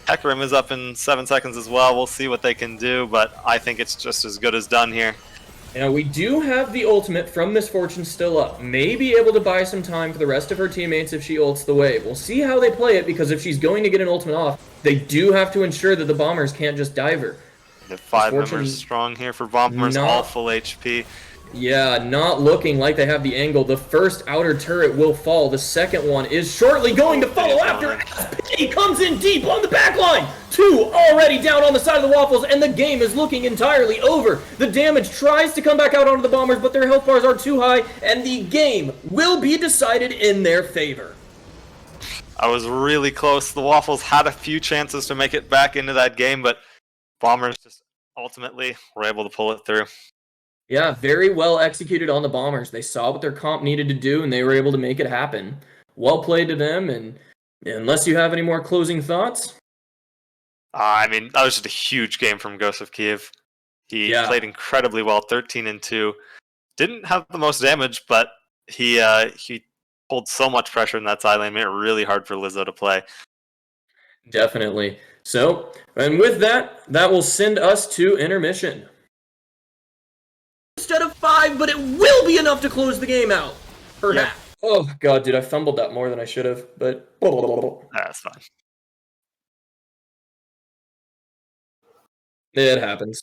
Hecarim is up in 7 seconds as well. We'll see what they can do, but I think it's just as good as done here. Now, we do have the ultimate from Misfortune still up. May be able to buy some time for the rest of her teammates if she ults the wave. We'll see how they play it, because if she's going to get an ultimate off, they do have to ensure that the Bombers can't just dive her. The 5 Misfortune members strong here for Bombers, all full HP. Yeah, not looking like they have the angle. The first outer turret will fall. The second one is shortly going to follow after. He comes in deep on the back line. 2 already down on the side of the Waffles, and the game is looking entirely over. The damage tries to come back out onto the Bombers, but their health bars are too high, and the game will be decided in their favor. I was really close. The Waffles had a few chances to make it back into that game, but Bombers just ultimately were able to pull it through. Yeah, very well executed on the Bombers. They saw what their comp needed to do, and they were able to make it happen. Well played to them, and unless you have any more closing thoughts? I mean, that was just a huge game from Ghost of Kiev. He played incredibly well, 13-2. Didn't have the most damage, but he pulled so much pressure in that side lane, made it really hard for Lizzo to play. Definitely. So, and with that, that will send us to intermission. Instead of 5, but it will be enough to close the game out. Perhaps. Yeah. Oh, God, dude, I fumbled that more than I should have, but... That's fine. It happens.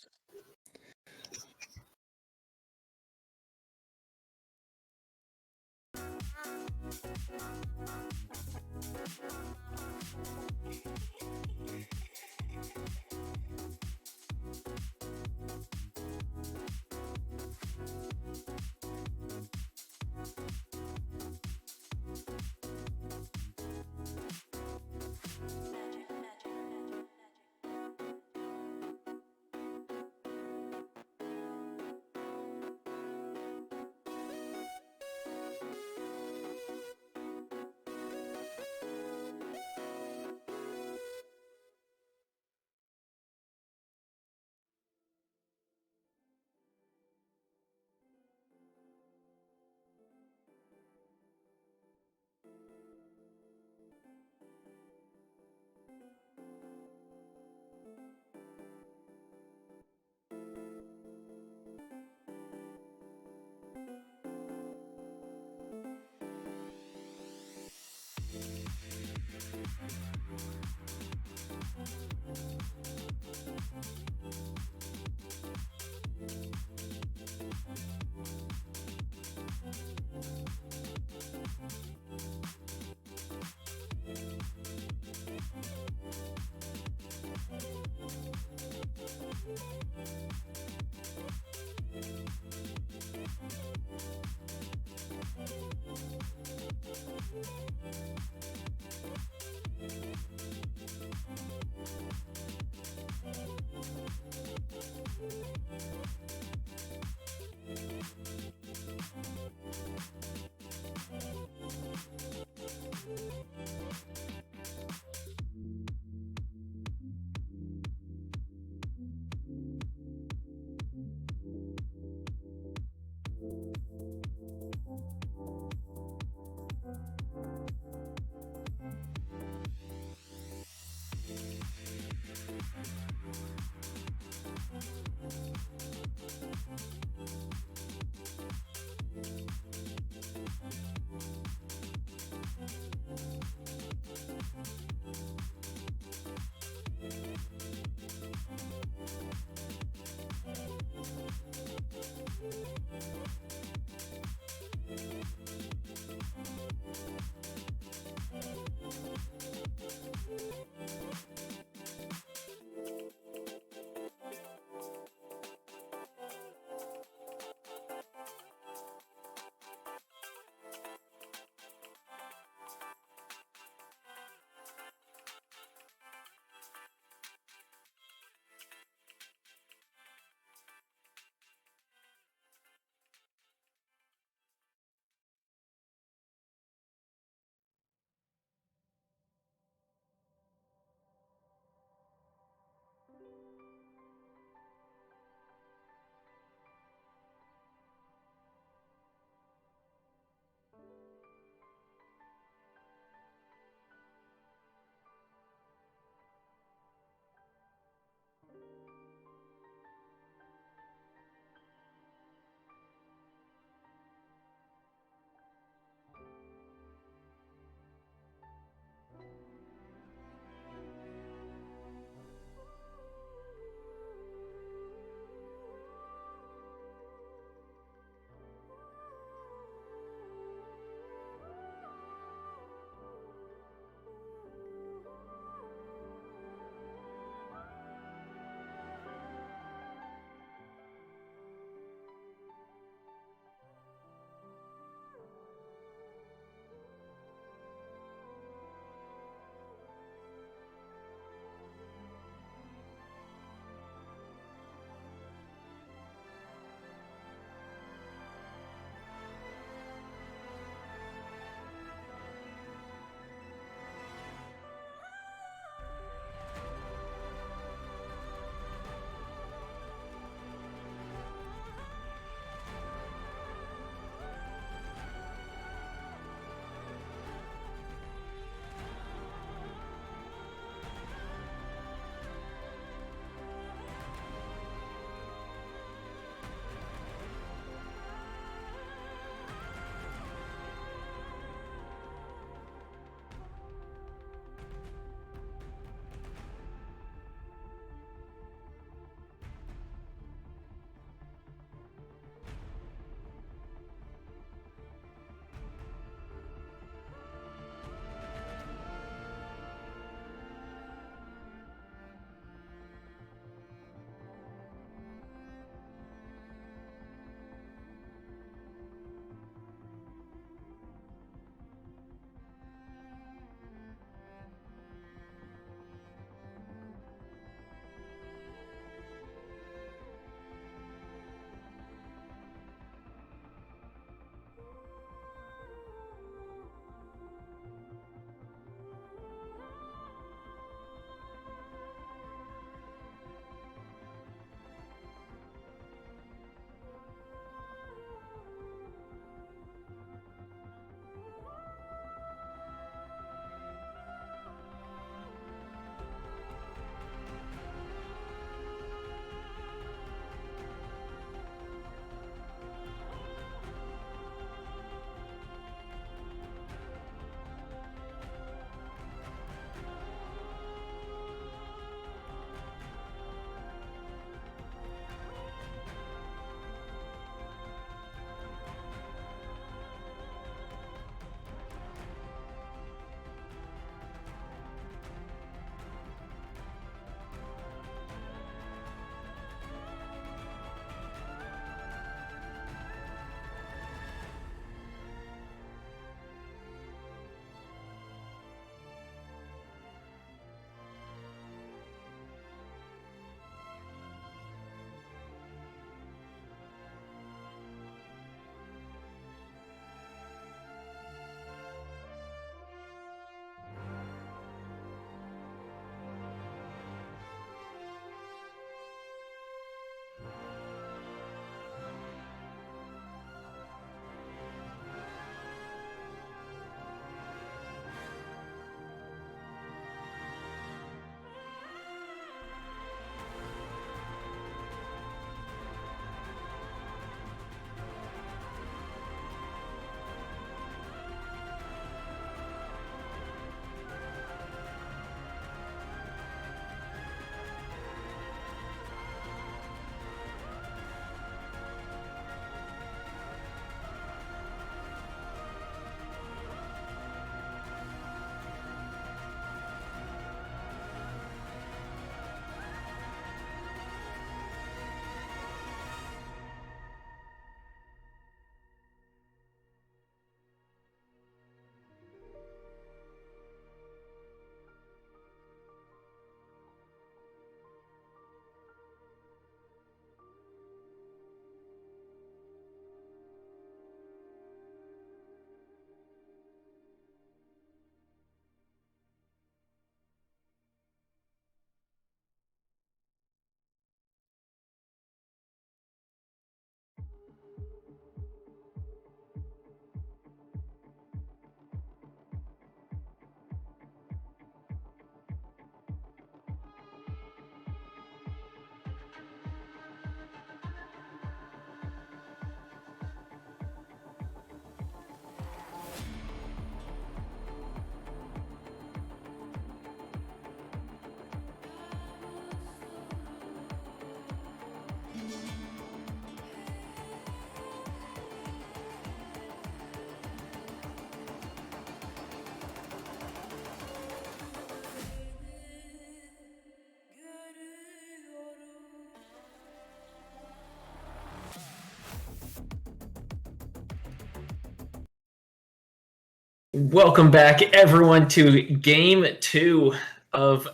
Welcome back, everyone, to Game 2 of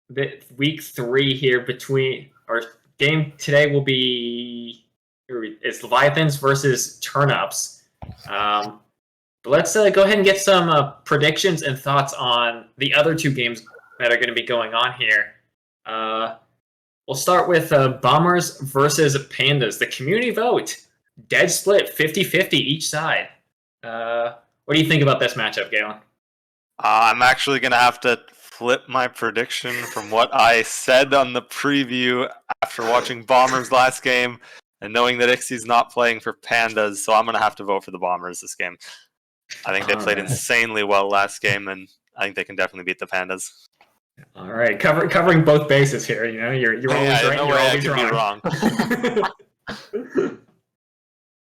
the Week 3 here between... Our game today will be... It's Leviathans versus Turniips. But let's go ahead and get some predictions and thoughts on the other two games that are going to be going on here. We'll start with Bombers versus Pandas. The community vote, dead split, 50-50 each side. What do you think about this matchup, Galen? I'm actually going to have to flip my prediction from what I said on the preview after watching Bombers last game and knowing that Ixie's not playing for Pandas, so I'm going to have to vote for the Bombers this game. I think they played insanely well last game, and I think they can definitely beat the Pandas. All right, covering both bases here. You know, you're always right. No You're way always I could be wrong.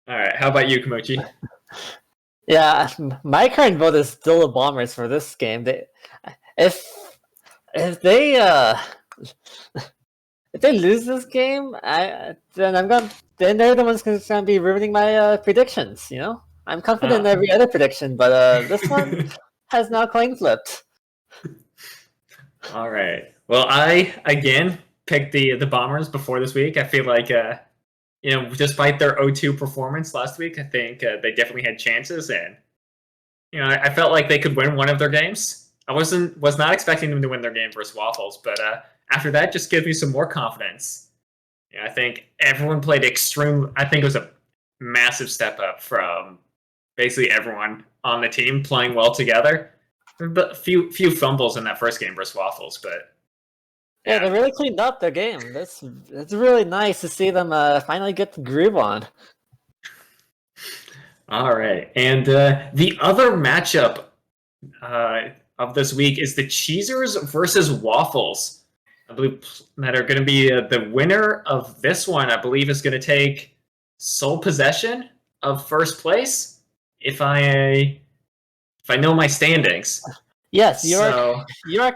All right, how about you, Komochi? Yeah, my current vote is still the Bombers for this game. If they lose this game, then they're the ones going to be ruining my predictions. You know, I'm confident in every other prediction, but this one has now coin flipped. All right. Well, I again picked the Bombers before this week. I feel like despite their 0-2 performance last week, I think they definitely had chances, and I felt like they could win one of their games. I was not expecting them to win their game versus Waffles, but after that, just gives me some more confidence. I think everyone played extreme. I think it was a massive step up from basically everyone on the team playing well together. But few fumbles in that first game versus Waffles, but. Yeah, they really cleaned up their game. It's really nice to see them finally get the groove on. All right, and the other matchup of this week is the Cheezers versus Waffles. I believe that are going to be the winner of this one. I believe is going to take sole possession of first place. If I know my standings. Yes, you are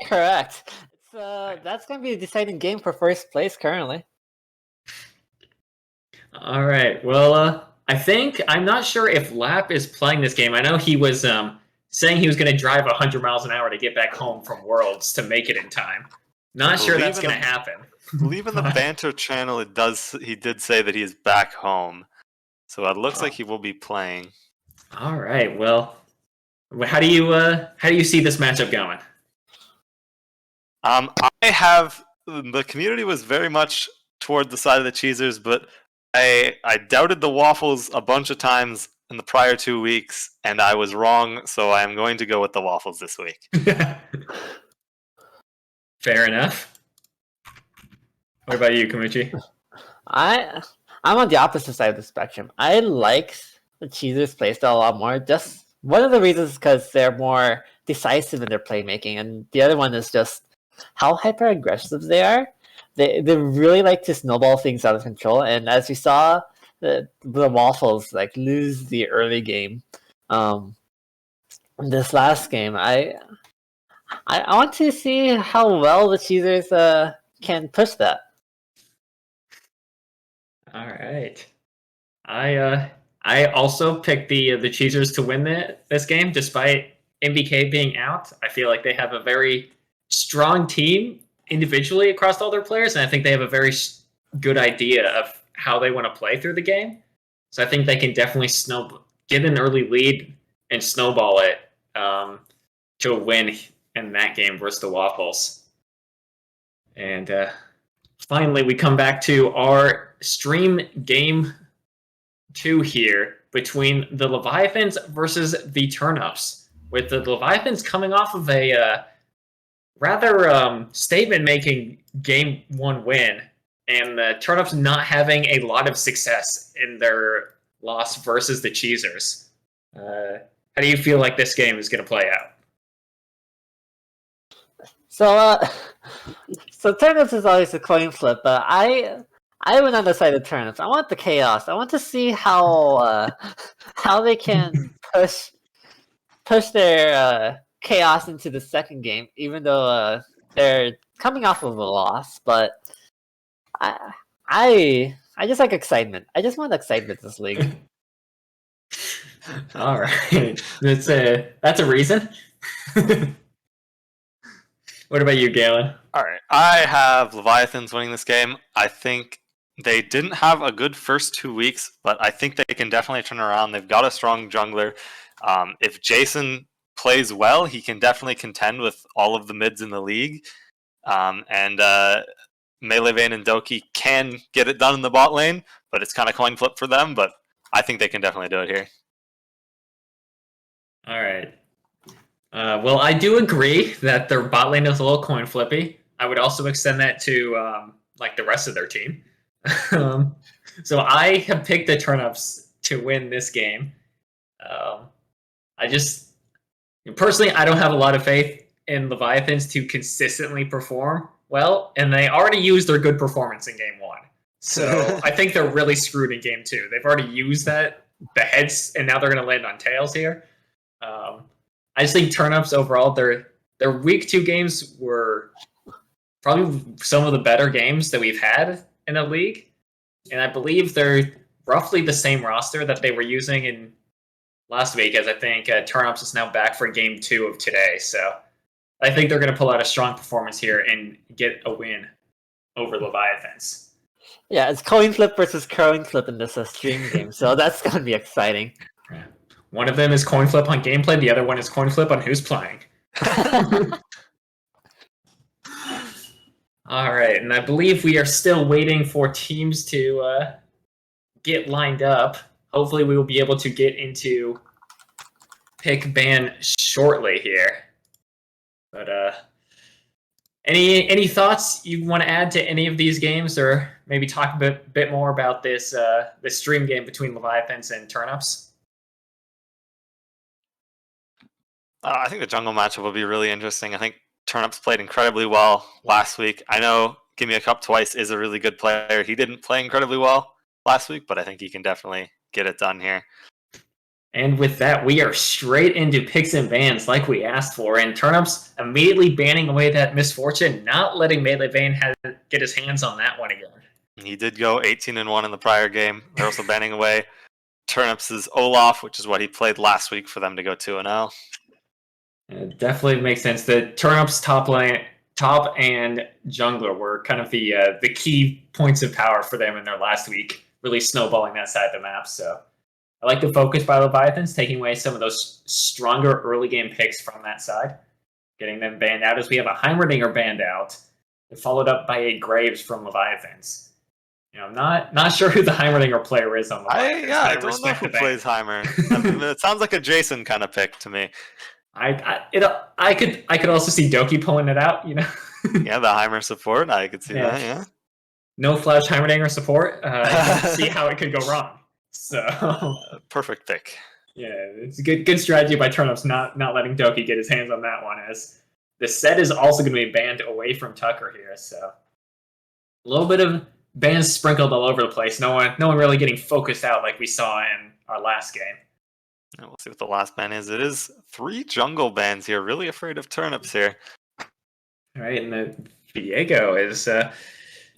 correct. That's going to be a deciding game for first place currently. All right. Well, I'm not sure if Lap is playing this game. I know he was saying he was going to drive 100 miles an hour to get back home from Worlds to make it in time. Not sure that's going to happen. I believe in the banter channel, he did say that he is back home. So it looks like he will be playing. All right. Well, how do you see this matchup going? The community was very much toward the side of the Cheezers, but I doubted the Waffles a bunch of times in the prior 2 weeks, and I was wrong, so I am going to go with the Waffles this week. Fair enough. What about you, Komuchi? I'm on the opposite side of the spectrum. I like the Cheezers playstyle a lot more. Just one of the reasons is because they're more decisive in their playmaking, and the other one is just how hyper aggressive they are. They really like to snowball things out of control, and as we saw, the Waffles lose the early game. This last game, I want to see how well the Cheezers can push that. All right, I also picked the Cheezers to win this game, despite MBK being out. I feel like they have a very strong team individually across all their players, and I think they have a very good idea of how they want to play through the game. So I think they can definitely get an early lead and snowball it to a win in that game versus the Waffles. And finally, we come back to our stream game 2 here between the Leviathans versus the Turniips, with the Leviathans coming off of a rather statement-making Game 1 win, and the Turniips not having a lot of success in their loss versus the Cheezers. How do you feel like this game is going to play out? So Turniips is always a coin flip, but I went on the side of Turniips. I want the chaos. I want to see how they can push their chaos into the second game, even though they're coming off of a loss. But I just like excitement. I just want excitement this league. All right, that's a reason. What about you, Galen? All right, I have Leviathans winning this game. I think they didn't have a good first 2 weeks, but I think they can definitely turn around. They've got a strong jungler. If Jason plays well, he can definitely contend with all of the mids in the league. And Melee Vayne and Doki can get it done in the bot lane, but it's kind of coin flip for them. But I think they can definitely do it here. All right. Well, I do agree that their bot lane is a little coin flippy. I would also extend that to like the rest of their team. So I have picked the Turniips to win this game. I just personally, I don't have a lot of faith in Leviathans to consistently perform well, and they already used their good performance in game one. So I think they're really screwed in game two. They've already used the heads, and now they're going to land on tails here. I just think Turniips overall, their week two games were probably some of the better games that we've had in the league, and I believe they're roughly the same roster that they were using in last week, as I think Turniips is now back for game two of today. So I think they're going to pull out a strong performance here and get a win over Leviathans. Yeah, it's coin flip versus coin flip in this stream game, so that's gonna be exciting. One of them is coin flip on gameplay. The other one is coin flip on who's playing. All right, and I believe we are still waiting for teams to get lined up. Hopefully, we will be able to get into pick ban shortly here. But any thoughts you want to add to any of these games, or maybe talk a bit more about this stream game between Leviathans and Turniips? I think the jungle matchup will be really interesting. I think Turniips played incredibly well last week. I know Give Me a Cup Twice is a really good player. He didn't play incredibly well last week, but I think he can definitely get it done here. And with that, we are straight into picks and bans like we asked for. And Turniips immediately banning away that misfortune, not letting Melee Vayne get his hands on that one again. He did go 18-1 in the prior game. They're also banning away Turniips' Olaf, which is what he played last week for them to go 2-0. It definitely makes sense. The Turniips top and jungler were kind of the key points of power for them in their last week, really snowballing that side of the map. So I like the focus by Leviathans, taking away some of those stronger early game picks from that side, getting them banned out, as we have a Heimerdinger banned out, followed up by a Graves from Leviathans. You know, I'm not sure who the Heimerdinger player is on Leviathans. I don't know who plays Heimer. I mean, it sounds like a Jason kind of pick to me. I could also see Doki pulling it out, you know. Yeah, the Heimer support, I could see that. Yeah. No flash Heimerdinger support. See how it could go wrong. So perfect pick. Yeah, it's a good strategy by Turniips not letting Doki get his hands on that one, as the set is also going to be banned away from Tucker here. So a little bit of bans sprinkled all over the place. No one really getting focused out like we saw in our last game. And we'll see what the last ban is. It is 3 jungle bans here. Really afraid of Turniips here. All right, and the Diego is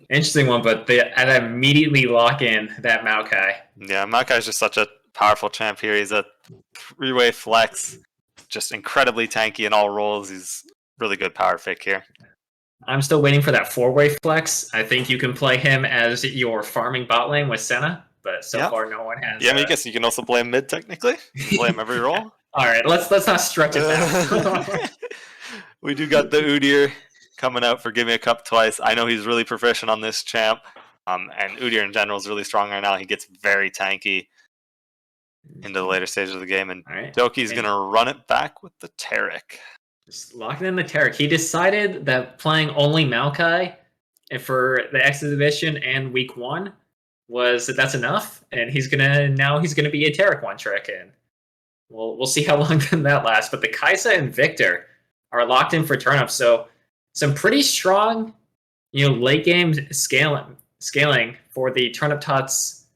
interesting one, but I'd immediately lock in that Maokai. Yeah, Maokai is just such a powerful champ here. He's a 3-way flex, just incredibly tanky in all roles. He's really good power pick here. I'm still waiting for that 4-way flex. I think you can play him as your farming bot lane with Senna, but so far no one has. Yeah, I mean, I guess you can also play him mid technically. You can play him every role. All right, let's not stretch it out. We do got the Udyr coming out for Give Me a Cup Twice. I know he's really proficient on this champ, and Udyr in general is really strong right now. He gets very tanky into the later stages of the game, and Doki's going to run it back with the Taric. Just locking in the Taric. He decided that playing only Maokai for the exhibition and week 1 that's enough, and he's gonna be a Taric one trick, and we'll see how long that lasts. But the Kaisa and Victor are locked in for Turniips, so some pretty strong, late game scaling for the Turnip Tots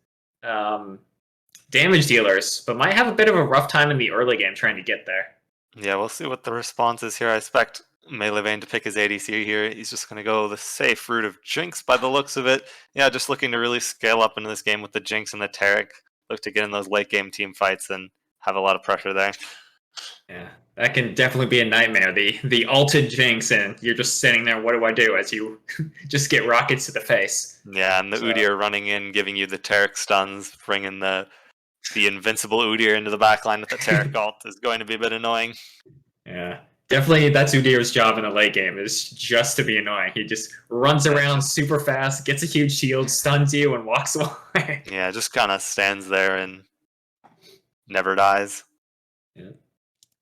damage dealers, but might have a bit of a rough time in the early game trying to get there. Yeah, we'll see what the response is here. I expect Melee Vayne to pick his ADC here. He's just going to go the safe route of Jinx by the looks of it. Yeah, just looking to really scale up into this game with the Jinx and the Taric. Look to get in those late game team fights and have a lot of pressure there. Yeah, that can definitely be a nightmare. The ulted Jinx, and you're just sitting there. What do I do? As you just get rockets to the face. Yeah, and the Udyr running in, giving you the Taric stuns, bringing the invincible Udyr into the backline with the Taric ult is going to be a bit annoying. Yeah, definitely that's Udyr's job in the late game, is just to be annoying. He just runs around super fast, gets a huge shield, stuns you, and walks away. Yeah, just kind of stands there and never dies. Yeah.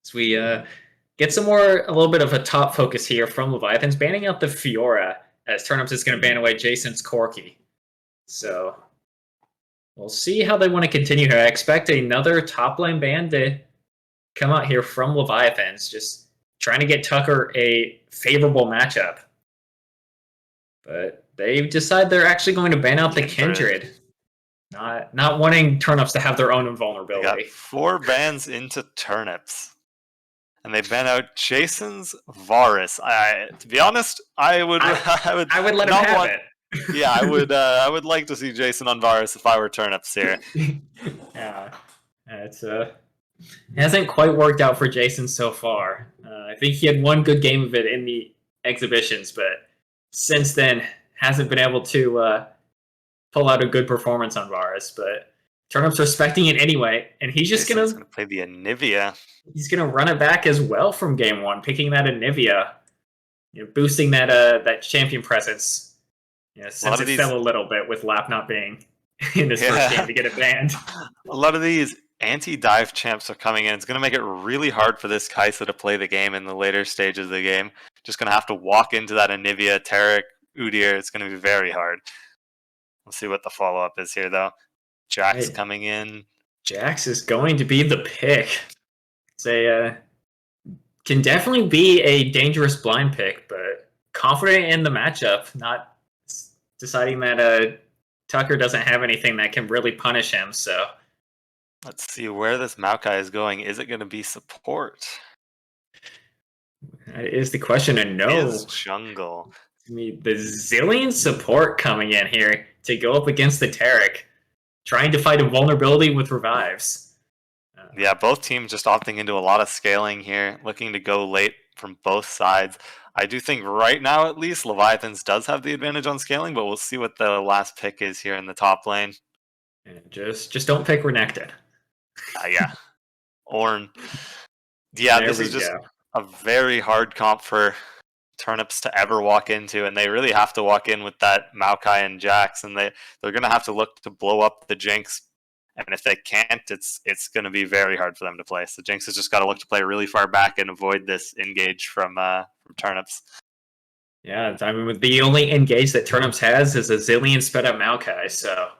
So we get a little bit of a top focus here from Leviathans, banning out the Fiora, as Turniips is going to ban away Jason's Corki. So we'll see how they want to continue here. I expect another top lane ban to come out here from Leviathans, just trying to get Tucker a favorable matchup. But they've decided they're actually going to ban out the Kindred. Not wanting Turniips to have their own They invulnerability. got 4 bans into Turniips. And they ban out Jason's Varus. To be honest, I would I would let him not have want, it. Yeah, I would like to see Jason on Varus if I were Turniips here. Yeah, it hasn't quite worked out for Jason so far. I think he had one good game of it in the exhibitions, but since then hasn't been able to pull out a good performance on Varus. But Turniips respecting it anyway, and he's just Jason's gonna play the Anivia. he's gonna run it back as well from game one, picking that Anivia, boosting that champion presence. Yeah, since it fell a little bit with Lap not being in his first game to get it banned. A lot of these anti-dive champs are coming in. It's going to make it really hard for this Kaisa to play the game in the later stages of the game. Just going to have to walk into that Anivia, Taric, Udyr. It's going to be very hard. We'll see what the follow-up is here, though. Jax coming in. Jax is going to be the pick. Can definitely be a dangerous blind pick, but confident in the matchup, not deciding that Tucker doesn't have anything that can really punish him. So let's see where this Maokai is going. Is it going to be support? That is the question. And no, is jungle. The Zillion support coming in here to go up against the Taric, trying to fight invulnerability with revives. Yeah, both teams just opting into a lot of scaling here, looking to go late from both sides. I do think right now, at least, Leviathans does have the advantage on scaling, but we'll see what the last pick is here in the top lane. And just don't pick Renekton. Yeah. Ornn. Yeah, this is just a very hard comp for Turniips to ever walk into, and they really have to walk in with that Maokai and Jax, and they're going to have to look to blow up the Jinx. And if they can't, it's going to be very hard for them to play. So Jinx has just got to look to play really far back and avoid this engage from Turniips. Yeah, I mean, the only engage that Turniips has is a Zillion sped up Maokai. So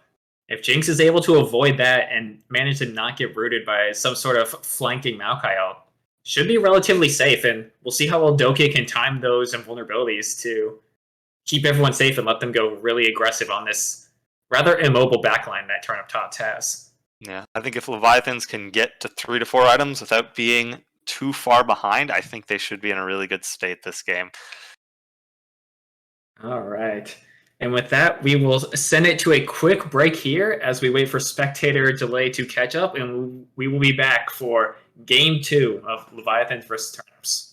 if Jinx is able to avoid that and manage to not get rooted by some sort of flanking Maokai out, should be relatively safe. And we'll see how well Dokia can time those invulnerabilities to keep everyone safe and let them go really aggressive on this rather immobile backline that Turniip Tots has. Yeah, I think if Leviathans can get to 3 to 4 items without being too far behind, I think they should be in a really good state this game. All right. And with that, we will send it to a quick break here as we wait for spectator delay to catch up, and we will be back for Game 2 of Leviathans versus Turniips.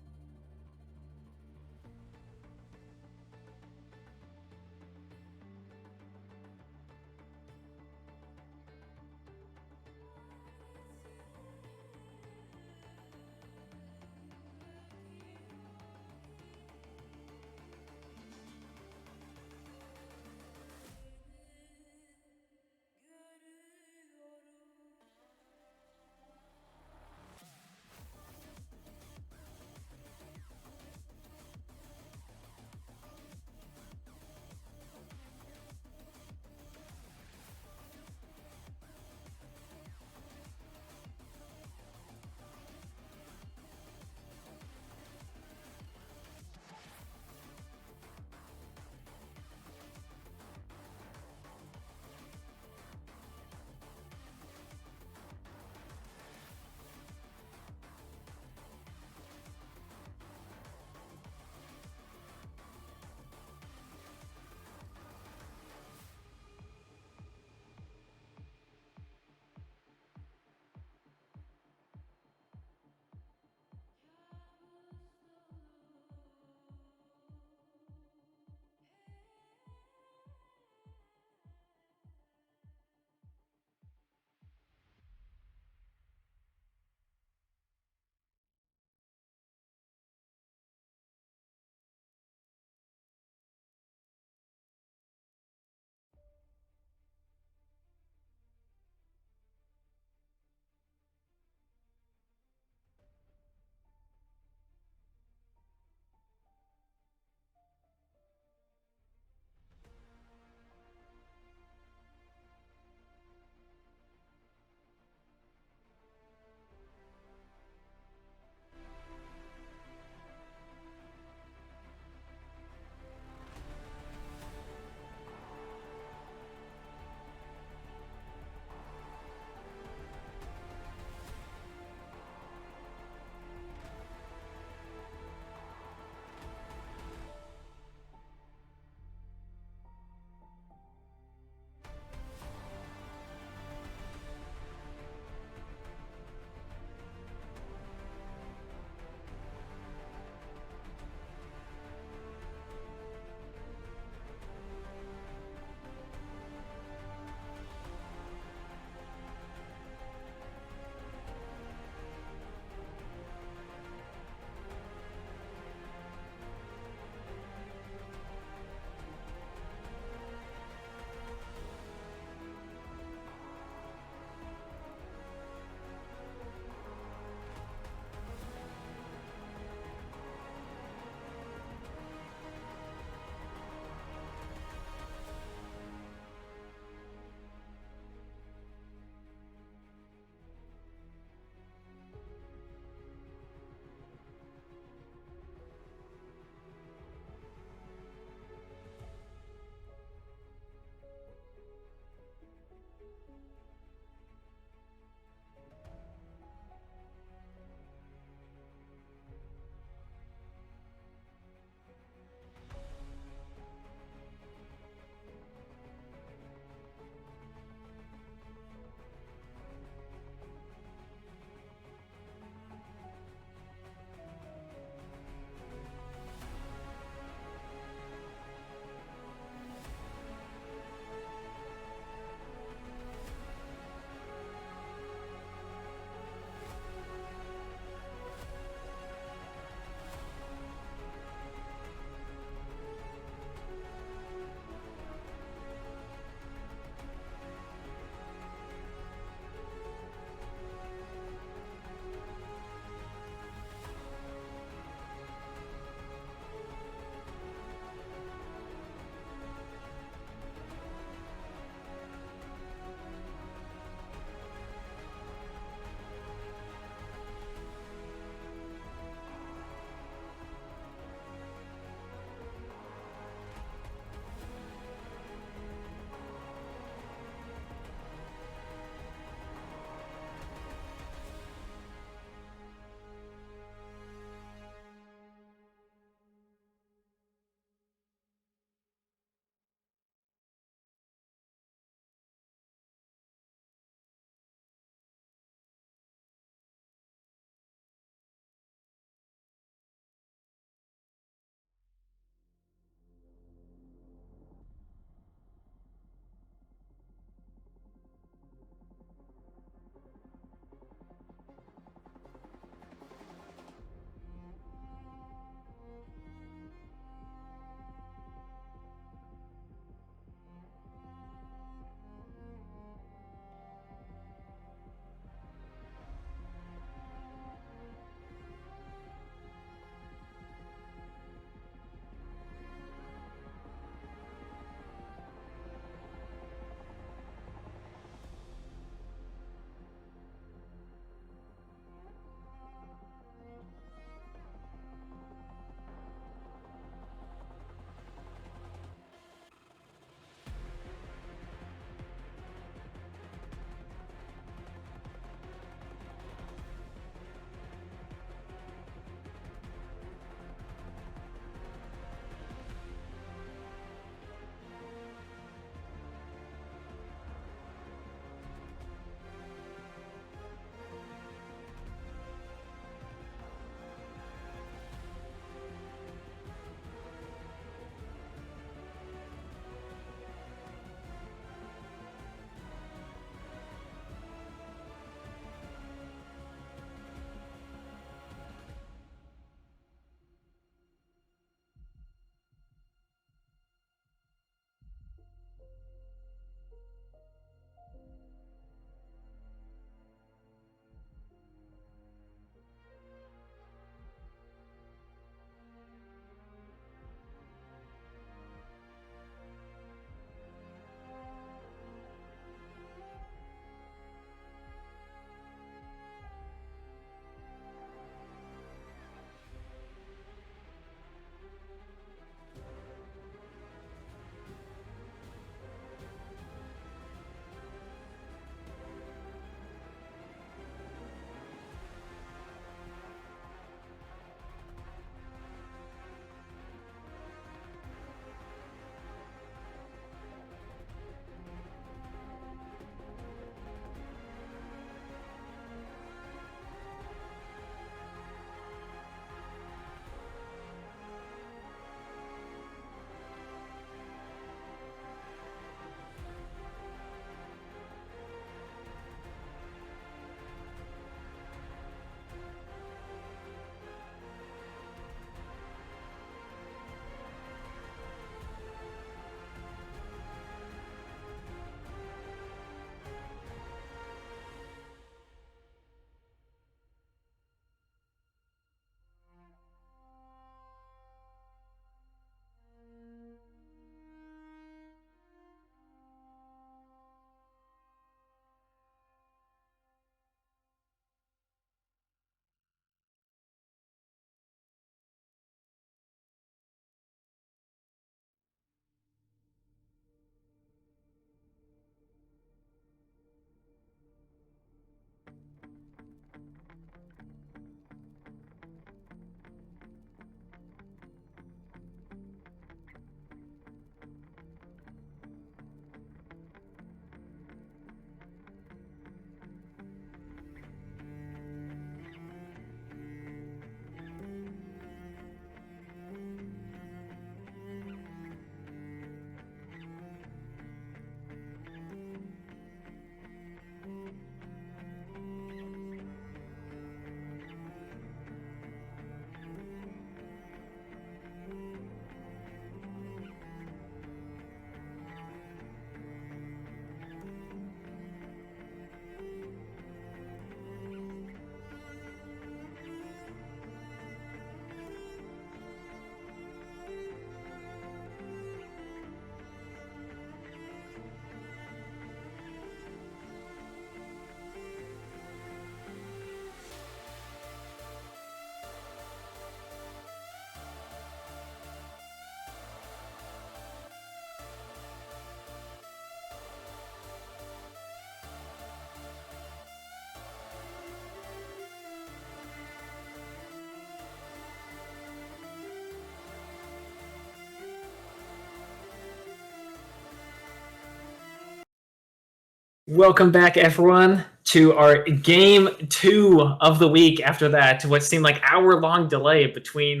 Welcome back, everyone, to our game 2 of the week after that, what seemed like hour-long delay between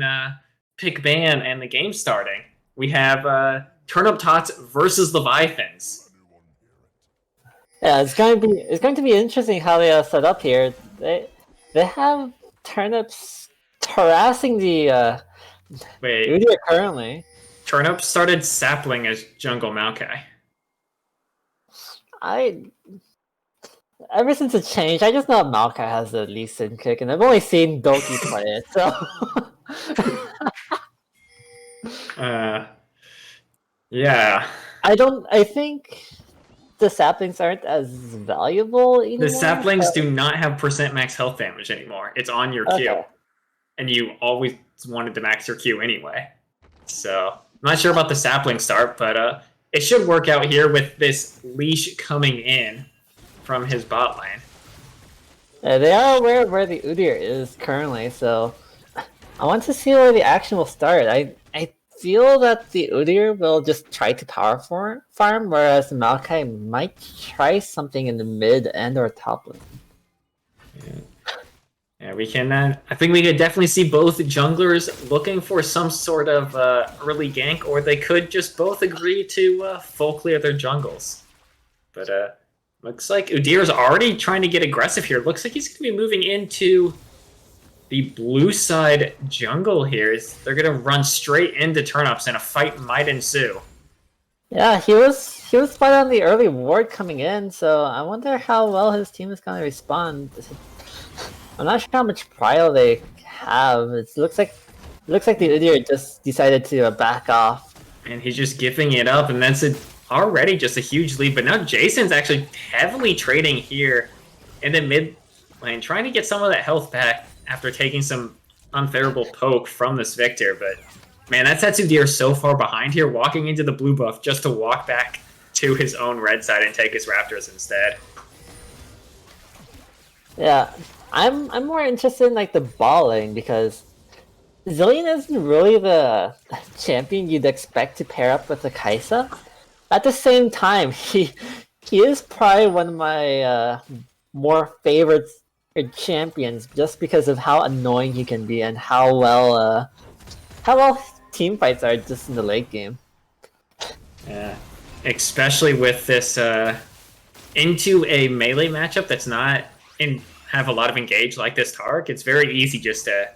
pick ban and the game starting. We have Turniips Tots versus Leviathans. Yeah, it's going to be interesting how they set up here. They have Turniips harassing the Wait, Udyr currently. Turniips started sapling as jungle Maokai. Ever since it changed, I just know Maokai has the least in kick, and I've only seen Doki play it, so. Yeah. I think the saplings aren't as valuable anymore. The saplings do not have % max health damage anymore. It's on your Q. Okay. And you always wanted to max your Q anyway. So, I'm not sure about the sapling start, but it should work out here with this leash coming in from his bot lane. Yeah, they are aware of where the Udyr is currently, so I want to see where the action will start. I feel that the Udyr will just try to power farm, whereas Maokai might try something in the mid and or top lane. Yeah, we can. I think we could definitely see both junglers looking for some sort of early gank, or they could just both agree to full clear their jungles. But looks like Udyr is already trying to get aggressive here. Looks like he's going to be moving into the blue side jungle here. They're going to run straight into Turniips, and a fight might ensue. Yeah, he was fighting on the early ward coming in, so I wonder how well his team is going to respond. I'm not sure how much prio they have. It looks like the Udyr just decided to back off. And he's just giving it up, and that's already just a huge lead. But now Jason's actually heavily trading here in the mid lane, trying to get some of that health back after taking some unfavorable poke from this Victor. But man, that sets Udyr so far behind here, walking into the blue buff just to walk back to his own red side and take his Raptors instead. Yeah, I'm more interested in like the ball lane because Zilean isn't really the champion you'd expect to pair up with the Kai'Sa. At the same time, he is probably one of my more favorite champions just because of how annoying he can be and how well team fights are just in the late game. Yeah, especially with this into a melee matchup that's not have a lot of engage like this Tark. It's very easy just to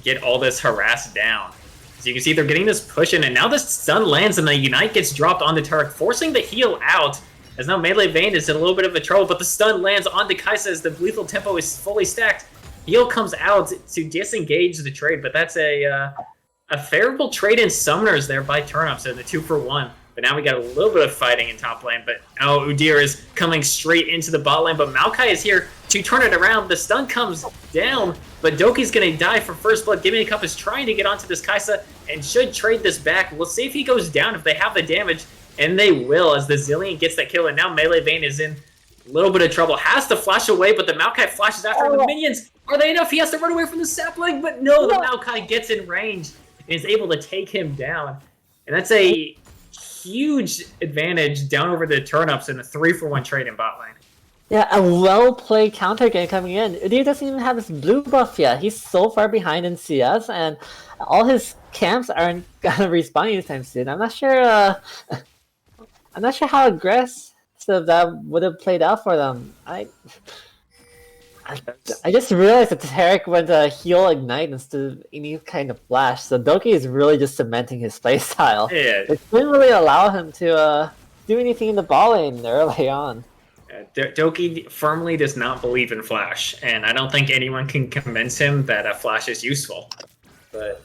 get all this harass down. As you can see, they're getting this push in, and now this stun lands and the Unite gets dropped onto Tark, forcing the heal out. As now Melee Vayne is in a little bit of a trouble, but the stun lands onto Kai'Sa as the lethal tempo is fully stacked. Heal comes out to disengage the trade, but that's a favorable trade in summoners there by Turniips in the 2-for-1. But now we got a little bit of fighting in top lane, but oh, Udyr is coming straight into the bot lane, but Maokai is here to turn it around. The stun comes down, but Doki's going to die for first blood. Gimme a Cup is trying to get onto this Kai'Sa and should trade this back. We'll see if he goes down, if they have the damage, and they will as the Zilean gets that kill, and now Melee Vayne is in a little bit of trouble. Has to flash away, but the Maokai flashes after him. The minions, are they enough? He has to run away from the sapling, but no, the Maokai gets in range and is able to take him down. And that's a huge advantage down over the Turniips in a 3-for-1 trade in bot lane. Yeah, a well-played counter game coming in. Udyr doesn't even have his blue buff yet. He's so far behind in CS, and all his camps aren't gonna respawn anytime soon. I'm not sure how aggressive that would have played out for them. I just realized that Tarek went to heal Ignite instead of any kind of flash, so Doki is really just cementing his playstyle. Yeah. It didn't really allow him to do anything in the ball lane early on. Doki firmly does not believe in Flash, and I don't think anyone can convince him that a Flash is useful. But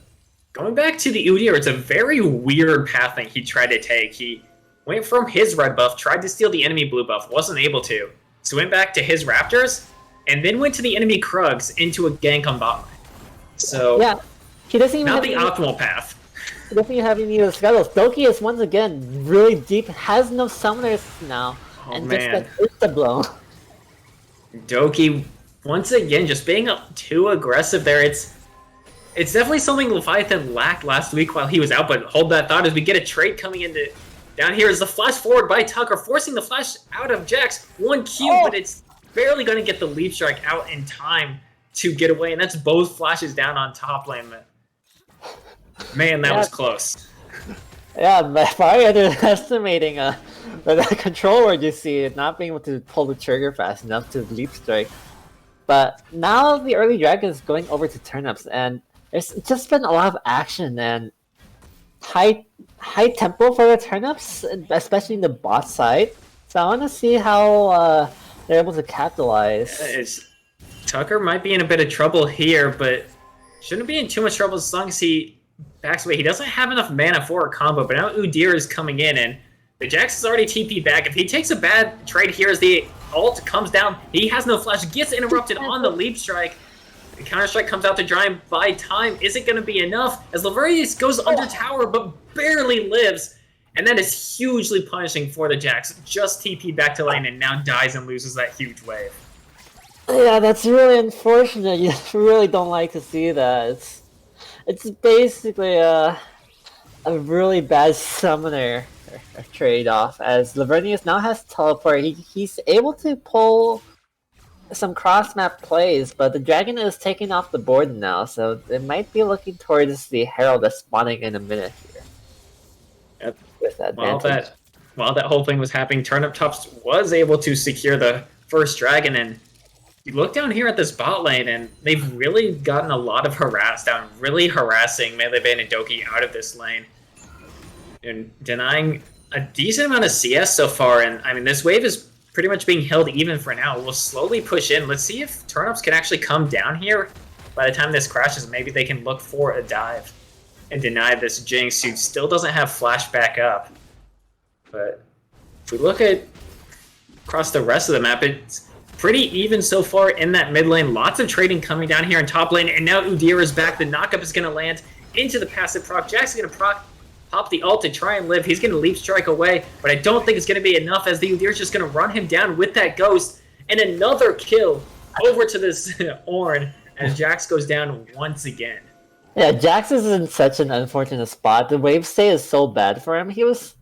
going back to the Udyr, it's a very weird pathing he tried to take. He went from his red buff, tried to steal the enemy blue buff, wasn't able to. So went back to his Raptors, and then went to the enemy Krugs into a gank on bot lane. So yeah, he doesn't even not have the optimal path. He doesn't even have any of the scuttles. Doki is once again really deep, has no summoners now, and man. just gets insta-blown. Doki, once again, just being too aggressive there. It's definitely something Leviathan lacked last week while he was out, but hold that thought as we get a trade coming into Down here is the flash forward by Tucker, forcing the flash out of Jax. 1Q, but it's barely going to get the leap strike out in time to get away, and that's both flashes down on top lane. Man, that was close. Yeah, but probably underestimating the controller you see it not being able to pull the trigger fast enough to leap strike. But now the early dragon is going over to Turniips, and there's just been a lot of action and high tempo for the Turniips, especially in the bot side. So I want to see how they're able to capitalize. Tucker might be in a bit of trouble here, but shouldn't be in too much trouble as long as he backs away. He doesn't have enough mana for a combo, but now Udyr is coming in, and the Jax is already TP back. If he takes a bad trade here as the ult comes down, he has no flash, gets interrupted on the leap strike. The counter strike comes out to try and buy time. Is it going to be enough? As Leviathans goes under tower, but barely lives. And that is hugely punishing for the Jax. Just TP back to lane and now dies and loses that huge wave. Yeah, that's really unfortunate. You really don't like to see that. It's basically a really bad summoner trade-off, as Leviathans now has teleport. He's able to pull some cross-map plays, but the dragon is taking off the board now, so it might be looking towards the Herald that's spawning in a minute here. Yep. With that while that whole thing was happening, Tots was able to secure the first dragon, and you look down here at this bot lane, and they've really gotten a lot of harass down, really harassing Melee and Doki out of this lane, and denying a decent amount of CS so far. And I mean, this wave is pretty much being held even for now. We'll slowly push in. Let's see if Turniips can actually come down here. By the time this crashes, maybe they can look for a dive and deny this Jinx, who still doesn't have flash back up. But if we look at across the rest of the map, it's pretty even so far in that mid lane. Lots of trading coming down here in top lane, and now Udyr is back. The knockup is going to land into the passive proc. Jax is going to pop the ult to try and live. He's going to leap strike away, but I don't think it's going to be enough, as the Udyr is just going to run him down with that ghost. And another kill over to this Ornn, as Jax goes down once again. Yeah, Jax is in such an unfortunate spot. The wave stay is so bad for him. He was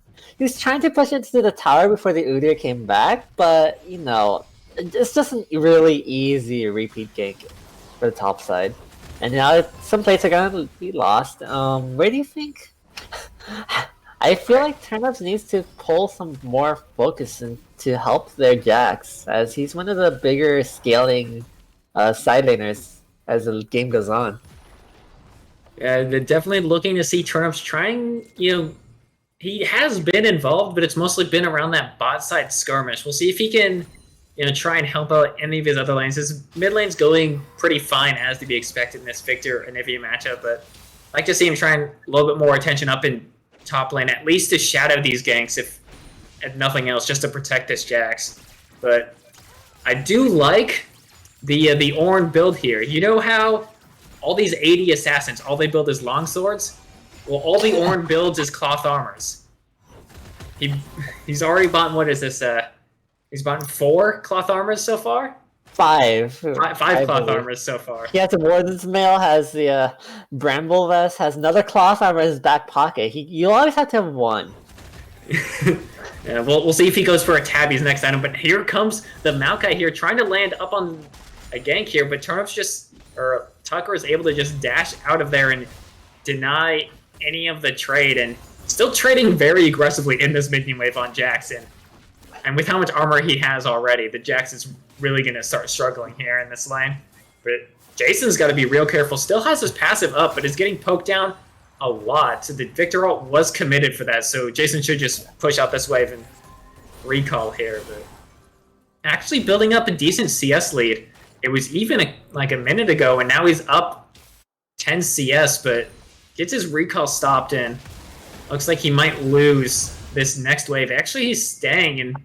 trying to push into the tower before the Udyr came back, but you know, it's just a really easy repeat gank for the top side. And now some plays are gonna be lost. Where do you think? I feel like Turniips needs to pull some more focus in to help their Jax, as he's one of the bigger scaling side laners as the game goes on. Yeah, they're definitely looking to see Turniips trying, he has been involved, but it's mostly been around that bot side skirmish. We'll see if he can, try and help out any of his other lanes. His mid lane's going pretty fine, as to be expected in this Victor and Nivea matchup, but I'd like to see him trying a little bit more attention up in top lane, at least to shadow these ganks, if nothing else, just to protect this Jax. But I do like the Ornn build here. You know how all these 80 assassins, all they build is longswords? Well, all the Ornn builds is cloth armors. He's already bought, what is this? He's bought 4 cloth armors so far? Five cloth armors so far. He has the Warden's Mail, has the Bramble Vest, has another cloth armor in his back pocket. You always have to have one. Yeah, we'll see if he goes for a Tabby's next item. But here comes the Maokai here, trying to land up on a gank here, but Tucker is able to just dash out of there and deny any of the trade, and still trading very aggressively in this minion wave on Jackson. And with how much armor he has already, the Jax is really going to start struggling here in this lane. But Jason's got to be real careful. Still has his passive up, but is getting poked down a lot. So the Victor ult was committed for that, so Jason should just push out this wave and recall here. But actually building up a decent CS lead. It was even like a minute ago, and now he's up 10 CS, but gets his recall stopped in. Looks like he might lose this next wave. Actually, he's staying, and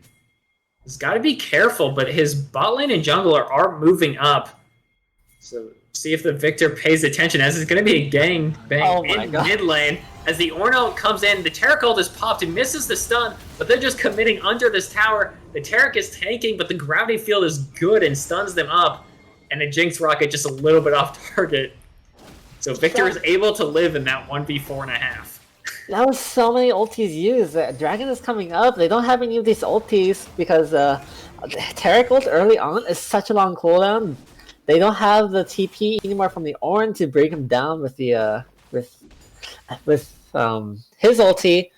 he's got to be careful, but his bot lane and jungler are moving up. So see if the Victor pays attention, as it's going to be a gang bang in mid lane. As the Ornn comes in, the Taric ult is popped and misses the stun, but they're just committing under this tower. The Taric is tanking, but the gravity field is good and stuns them up. And the Jinx Rocket just a little bit off target. So Victor is able to live in that 1v4.5. That was so many ultis used. Dragon is coming up. They don't have any of these ultis because Taric ult early on is such a long cooldown. They don't have the TP anymore from the Ornn to break him down with the with his ulti,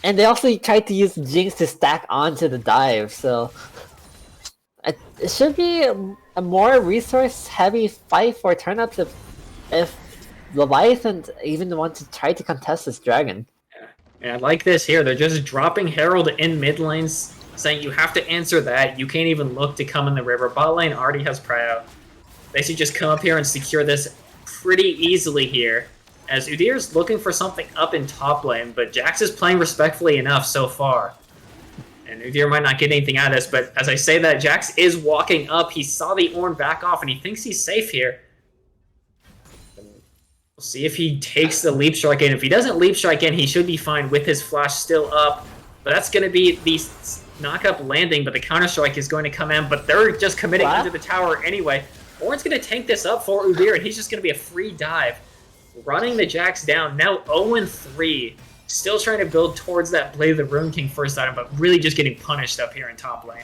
and they also tried to use Jinx to stack onto the dive. So it should be a more resource-heavy fight for Turniips if Leviathans even want to try to contest this dragon. And I like this here. They're just dropping Herald in mid lanes, saying you have to answer that. You can't even look to come in the river. Bot lane already has Prio. They should just come up here and secure this pretty easily here. As Udyr's looking for something up in top lane, but Jax is playing respectfully enough so far. And Udyr might not get anything out of this, but as I say that, Jax is walking up. He saw the Ornn back off, and he thinks he's safe here. We'll see if he takes the Leap Strike in. If he doesn't Leap Strike in, he should be fine with his flash still up. But that's going to be the knock-up landing, but the Counter-Strike is going to come in. But they're just committing into the tower anyway. Ornn's going to tank this up for Udyr, and he's just going to be a free dive. Running the Jax down, now 0-3. Still trying to build towards that Blade of the Rune King first item, but really just getting punished up here in top lane.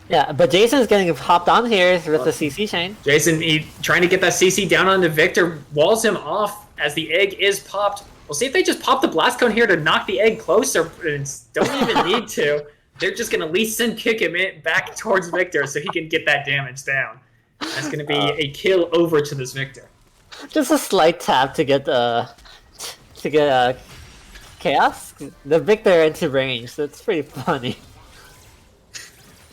Yeah, but Jason's getting hopped on here with the CC chain. Jason, he trying to get that CC down onto Victor, walls him off as the egg is popped. We'll see if they just pop the Blast Cone here to knock the egg closer, and don't even need to. They're just going to Lee Sin kick him in back towards Victor so he can get that damage down. That's going to be a kill over to this Victor. Just a slight tap to get Chaos, the Victor into range. That's pretty funny.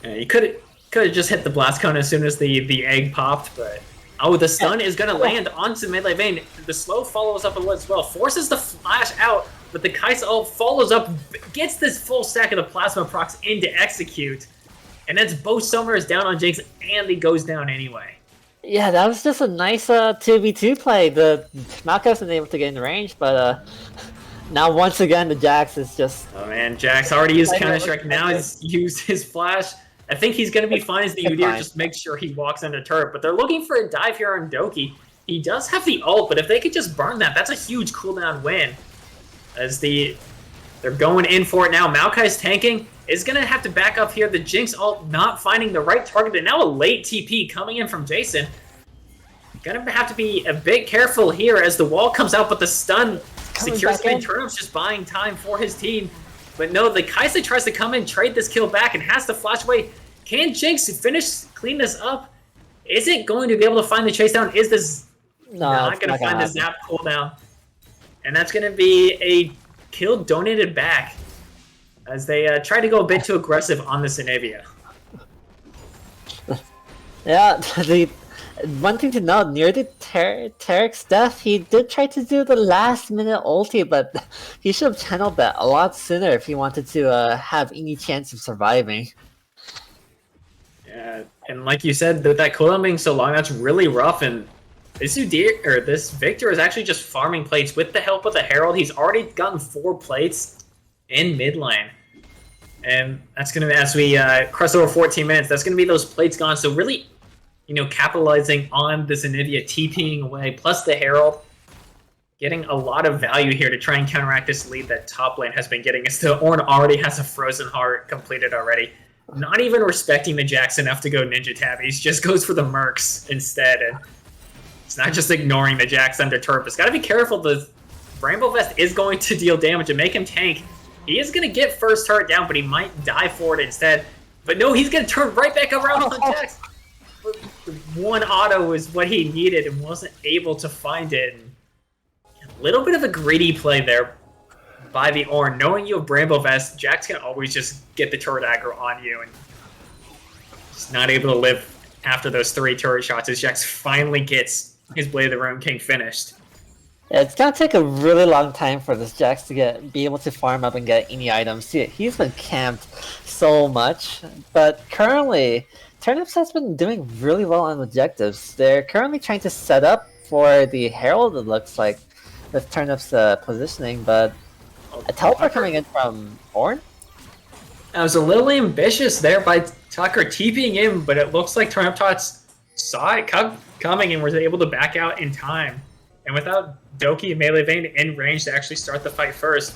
Yeah, you could have just hit the Blast Cone as soon as the egg popped, but oh, the stun is going to land onto mid lane Vayne. The slow follows up as well, forces the flash out, but the Kai'Sa ult follows up, gets this full stack of the Plasma procs in to execute, and that's both summoners down on Jinx, and he goes down anyway. Yeah, that was just a nice 2v2 play. The Malphite wasn't able to get in range, but now once again the Jax is just... Oh man, Jax already used Counter-Strike, now he's used his flash. I think he's going to be fine as the Udyr just makes sure he walks into turret, but they're looking for a dive here on Doki. He does have the ult, but if they could just burn that, that's a huge cooldown win. As they're going in for it now. Maokai's tanking, is going to have to back up here. The Jinx ult not finding the right target, and now a late TP coming in from Jason. Going to have to be a bit careful here as the wall comes out, but the stun secures him in. Turniips just buying time for his team. But no, the Kai'Sa tries to come in, trade this kill back, and has to flash away. Can Jinx clean this up? Is it going to be able to find the chase down? Is this not going to find the zap cooldown? And that's going to be a kill donated back as they try to go a bit too aggressive on the Zenivia. Yeah, the one thing to note, near the Taric's death, he did try to do the last minute ulti, but he should have channeled that a lot sooner if he wanted to have any chance of surviving. Yeah, and like you said, with that cooldown being so long, that's really rough, and this Victor is actually just farming plates with the help of the Herald. He's already gotten 4 plates in mid lane. And that's going to be, as we cross over 14 minutes, that's going to be those plates gone. So really, capitalizing on the Zenivia TPing away, plus the Herald, getting a lot of value here to try and counteract this lead that top lane has been getting. As the Ornn already has a Frozen Heart completed already. Not even respecting the Jax enough to go Ninja Tab. He just goes for the Mercs instead. And it's not just ignoring the Jax under Turp. It's got to be careful. The Bramble Vest is going to deal damage and make him tank. He is going to get first turret down, but he might die for it instead. But no, he's going to turn right back around on Jax. One auto is what he needed and wasn't able to find it. A little bit of a greedy play there by the Ornn. Knowing you have Bramble Vest, Jax can always just get the turret aggro on you and just not able to live after those 3 turret shots as Jax finally gets his Blade of the Rune King finished. Yeah, it's gonna take a really long time for this Jax to be able to farm up and get any items. He's been camped so much, but currently, Turniips has been doing really well on objectives. They're currently trying to set up for the Herald, it looks like, with Turniips' positioning, but a teleport coming in from Ornn? I was a little ambitious there by Tucker TPing in, but it looks like Tots saw it coming and was able to back out in time. And without Doki and Melee Vayne in range to actually start the fight first,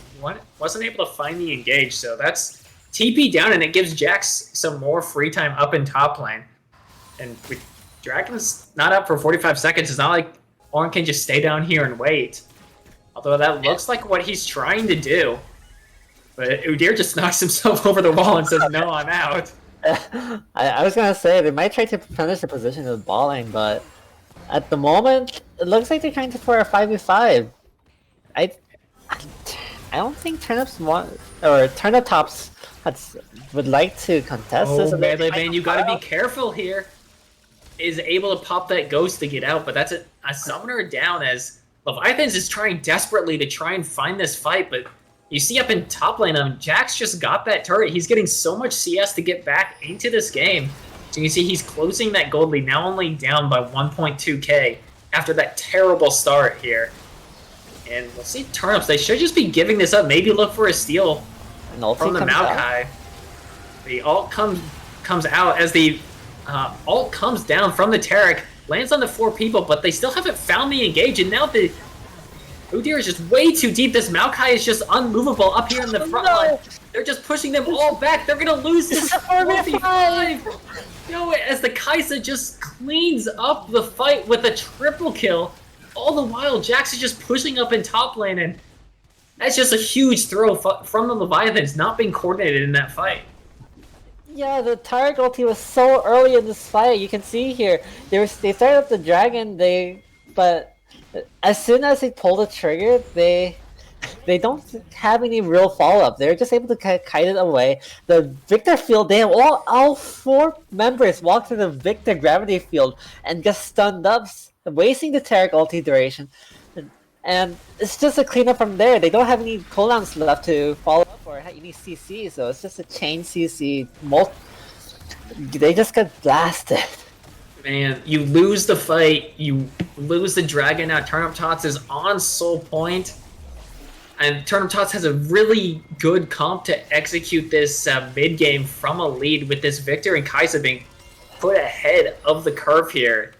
wasn't able to find the engage. So that's TP down, and it gives Jax some more free time up in top lane. And with Dragon's not up for 45 seconds, it's not like Ornn can just stay down here and wait. Although that looks like what he's trying to do. But Udyr just knocks himself over the wall and says, no, I'm out. I was gonna say, they might try to punish the position of the ball lane, but at the moment, it looks like they're trying to for a 5v5. I don't think Turniips want, or Turniips would like to contest this. Melee Vayne, you gotta be careful here. Is able to pop that ghost to get out, but that's a summoner down as Leviathans is trying desperately to try and find this fight, but you see up in top lane, Jax just got that turret. He's getting so much CS to get back into this game. So you can see he's closing that gold lead, now only down by 1.2k after that terrible start here. And we'll see Turniips. They should just be giving this up. Maybe look for a steal from the Maokai. The ult comes out as the ult comes down from the Taric, lands on the 4 people, but they still haven't found the engage. And now the Udyr is just way too deep. This Maokai is just unmovable up here in the front line. They're just pushing them all back. They're gonna lose this 4v5. No, as the Kaisa just cleans up the fight with a triple kill. All the while, Jax is just pushing up in top lane, and that's just a huge throw from the Leviathans, not being coordinated in that fight. Yeah, the Taric ulti was so early in this fight. You can see here, they started up the dragon, but as soon as they pull the trigger, they don't have any real follow-up. They're just able to kite it away. The Victor field, they have all 4 members walk through the Victor gravity field and get stunned up, wasting the Taric ulti duration. And it's just a cleanup from there. They don't have any cooldowns left to follow up or any CC, so it's just a chain CC. They just got blasted. Man, you lose the fight, you lose the dragon. Now Turniips Tots is on soul point, and Turniips Tots has a really good comp to execute this mid game from a lead with this Victor and Kaisa being put ahead of the curve here.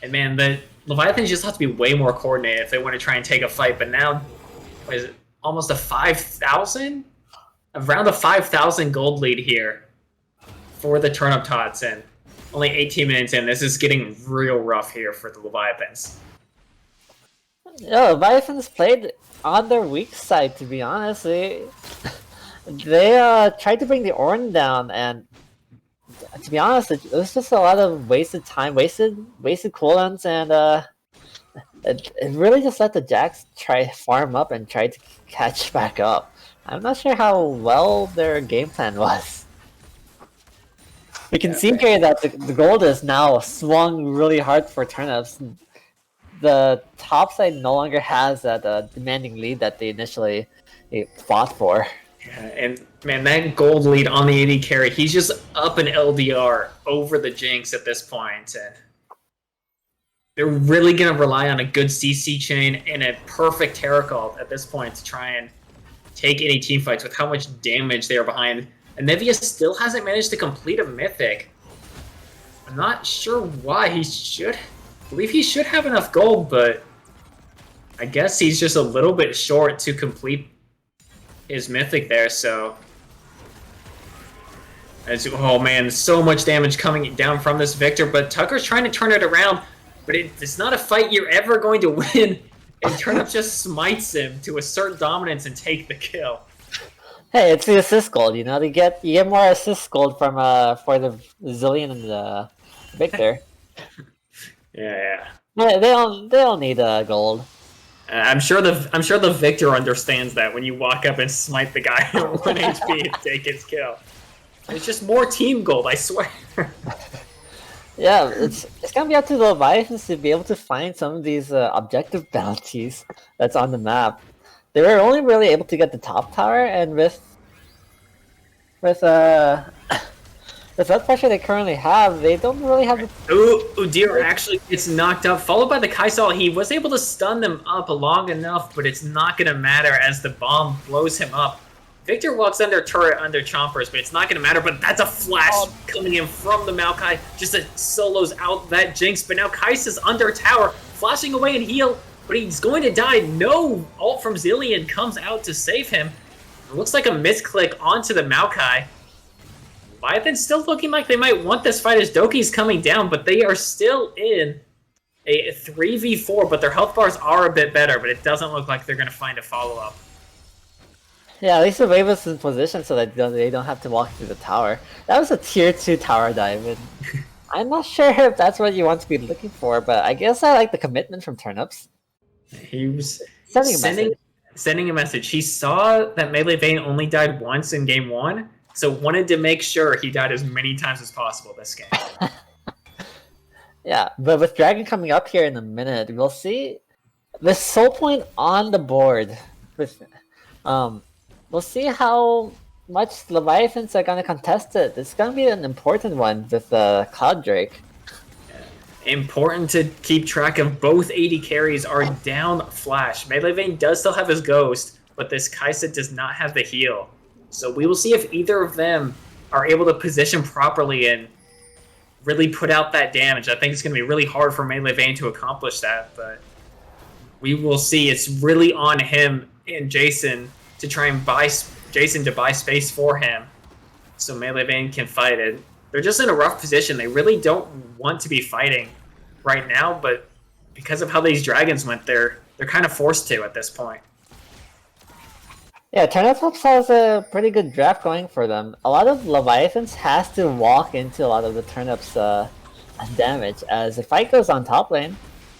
And man, the Leviathans just have to be way more coordinated if they want to try and take a fight. But now, what is it? Almost a 5,000? Around a 5,000 gold lead here for the Turniips Tots, and only 18 minutes in. This is getting real rough here for the Leviathans. Yeah, Leviathans played on their weak side, to be honest. They tried to bring the Ornn down, and to be honest, it was just a lot of wasted time, wasted cooldowns, and it really just let the Jax try farm up and try to catch back up. I'm not sure how well their game plan was. We can see here that the gold is now swung really hard for Turniips. The top side no longer has that demanding lead that they initially fought for. Yeah, and man, that gold lead on the AD carry, he's just up an LDR over the Jinx at this point. And they're really going to rely on a good CC chain and a perfect Taric ult at this point to try and take any team fights with how much damage they are behind. And Nevia still hasn't managed to complete a Mythic. I'm not sure why. I believe he should have enough gold, but I guess he's just a little bit short to complete his Mythic there, so... Oh man, so much damage coming down from this Victor, but Tucker's trying to turn it around, but it's not a fight you're ever going to win, and Turniips just smites him to assert dominance and take the kill. Hey, it's the assist gold, you know. You get more assist gold from for the Zillion and the Victor. Yeah. They don't need gold. I'm sure the Victor understands that when you walk up and smite the guy at 1 HP and take his kill. It's just more team gold, I swear. Yeah, it's gonna be up to the Leviathans to be able to find some of these objective bounties that's on the map. They were only really able to get the top tower, and with the set pressure they currently have, they don't really have the... Udyr actually gets knocked up, followed by the Kaisal. He was able to stun them up long enough, but it's not going to matter as the bomb blows him up. Victor walks under turret, under Chompers, but it's not going to matter. But that's a flash coming in from the Maokai, just solos out that Jinx. But now Kaisa's under tower, flashing away and heal but he's going to die. No ult from Zillion comes out to save him. It looks like a misclick onto the Maokai. Leviathan's still looking like they might want this fight as Doki's coming down, but they are still in a 3v4, but their health bars are a bit better, but it doesn't look like they're going to find a follow-up. Yeah, at least the wave was in position so that they don't have to walk through the tower. That was a tier 2 tower dive, and I'm not sure if that's what you want to be looking for, but I guess I like the commitment from Turniips. He was Sending a message. He saw that Melee Vayne only died once in game 1, so wanted to make sure he died as many times as possible this game. Yeah, but with Dragon coming up here in a minute, we'll see the soul point on the board. We'll see how much Leviathans are going to contest it. It's going to be an important one with Cloud Drake. Important to keep track of. Both AD carries are down Flash. Melee Vayne does still have his Ghost, but this Kai'Sa does not have the heal. So we will see if either of them are able to position properly and really put out that damage. I think it's going to be really hard for Melee Vayne to accomplish that, but we will see. It's really on him and Jason to try and buy space for him so Melee Vayne can fight it. They're just in a rough position. They really don't want to be fighting right now, but because of how these dragons went, they're kind of forced to at this point. Yeah, Turniips has a pretty good draft going for them. A lot of Leviathans has to walk into a lot of the Turniips damage as the fight goes on top lane.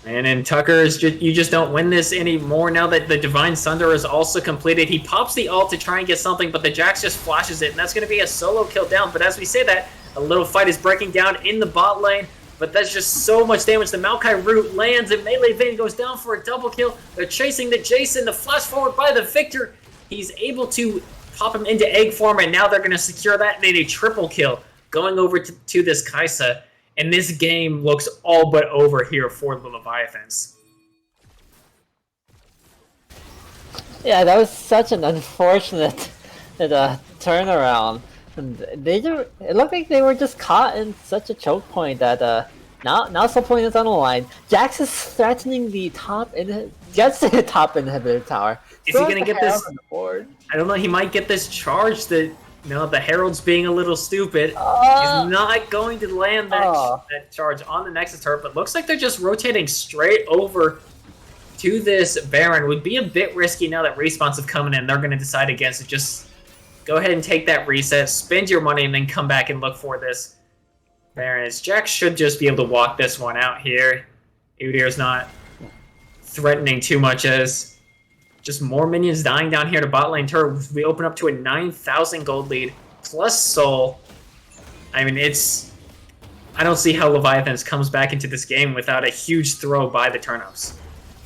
And in Tucker's, you just don't win this anymore now that the Divine Sunder is also completed. He pops the ult to try and get something, but the Jax just flashes it, and that's going to be a solo kill down. But as we say that, a little fight is breaking down in the bot lane, but that's just so much damage. The Maokai root lands, and Melee Vayne goes down for a double kill. They're chasing the Jason, the flash forward by the Victor. He's able to pop him into egg form, and now they're going to secure that in a triple kill, going over to this Kai'Sa. And this game looks all but over here for the Leviathans. Yeah, that was such an unfortunate turnaround. And it looked like they were just caught in such a choke point that now soul point is on the line. Jax is threatening the gets to the top inhibitor tower. Is he going to get this? On the board. I don't know. He might get this charge that, the Herald's being a little stupid. He's not going to land that charge on the Nexus turret, but looks like they're just rotating straight over to this Baron. Would be a bit risky now that respawns have come in. They're going to decide against it. Just go ahead and take that reset, spend your money, and then come back and look for this Baron. Jax should just be able to walk this one out here. Udyr's not threatening too much as just more minions dying down here to bot lane turret. We open up to a 9,000 gold lead plus soul. I mean, I don't see how Leviathans comes back into this game without a huge throw by the Turniips.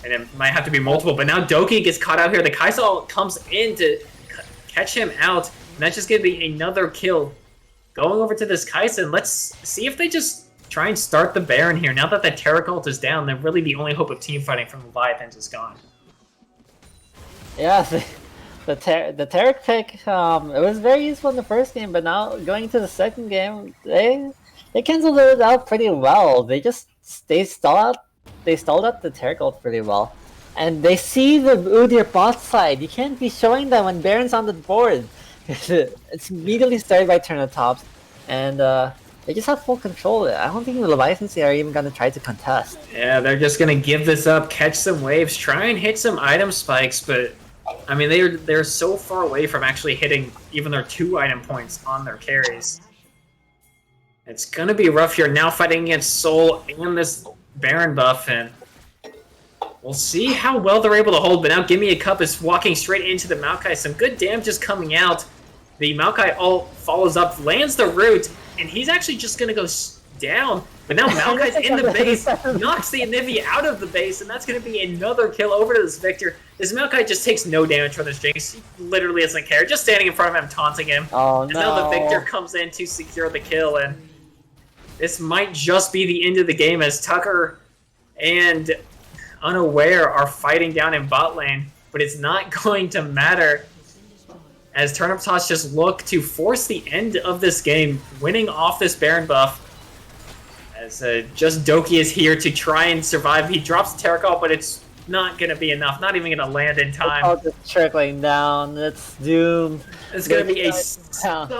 And it might have to be multiple, but now Doki gets caught out here. The Kai'Sa comes in to catch him out, and that's just going to be another kill. Going over to this Kai'Sa, and let's see if they just try and start the Baron here. Now that the Taric ult is down, then really the only hope of team fighting from Leviathans is gone. Yeah, the Taric pick, it was very useful in the first game, but now going to the second game, they canceled it out pretty well. They stalled out the Taric ult pretty well. And they see the Udyr bot side. You can't be showing that when Baron's on the board. It's immediately started by Turniips, and they just have full control of it. I don't think the Leviathans are even going to try to contest. Yeah, they're just going to give this up, catch some waves, try and hit some item spikes, but I mean, they're so far away from actually hitting even their 2 item points on their carries. It's going to be rough here now fighting against Soul and this Baron buff, and we'll see how well they're able to hold. But now Gimme a Cup is walking straight into the Maokai. Some good damage is coming out. The Maokai ult follows up, lands the root, and he's actually just going to go down. But now Maokai's in the base, knocks the Anivia out of the base, and that's going to be another kill over to this Victor. This Maokai just takes no damage from this Jinx. He literally doesn't care. Just standing in front of him, taunting him. Oh, and no. now the Victor comes in to secure the kill, and this might just be the end of the game as Tucker and Unaware are fighting down in bot lane, but it's not going to matter as Turniips just look to force the end of this game, winning off this Baron buff. As just Doki is here to try and survive. He drops the Taric ult, but it's not going to be enough. Not even going to land in time. Oh, just trickling down. It's doomed. It's going to be a sub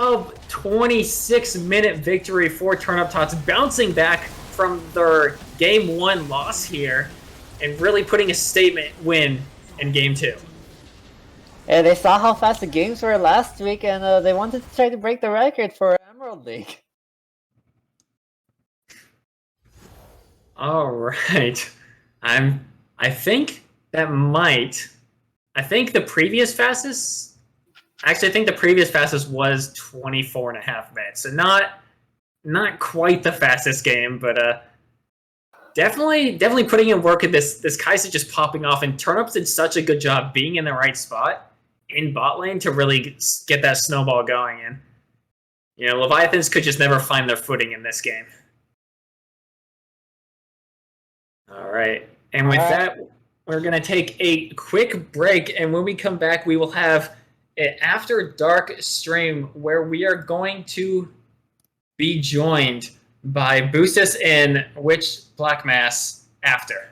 26-minute victory for Turniip Tots, bouncing back from their Game 1 loss here and really putting a statement win in Game 2. Yeah, they saw how fast the games were last week, and they wanted to try to break the record for Emerald League. All right. I think that might. I think the previous fastest. Actually, I think the previous fastest was 24.5 minutes. So not quite the fastest game, but definitely putting in work at this Kai'Sa just popping off, and Turniips did such a good job being in the right spot in bot lane to really get that snowball going. And Leviathans could just never find their footing in this game. All right. And with that, we're going to take a quick break. And when we come back, we will have an After Dark stream where we are going to be joined by Boostus and Witch Black Mass after.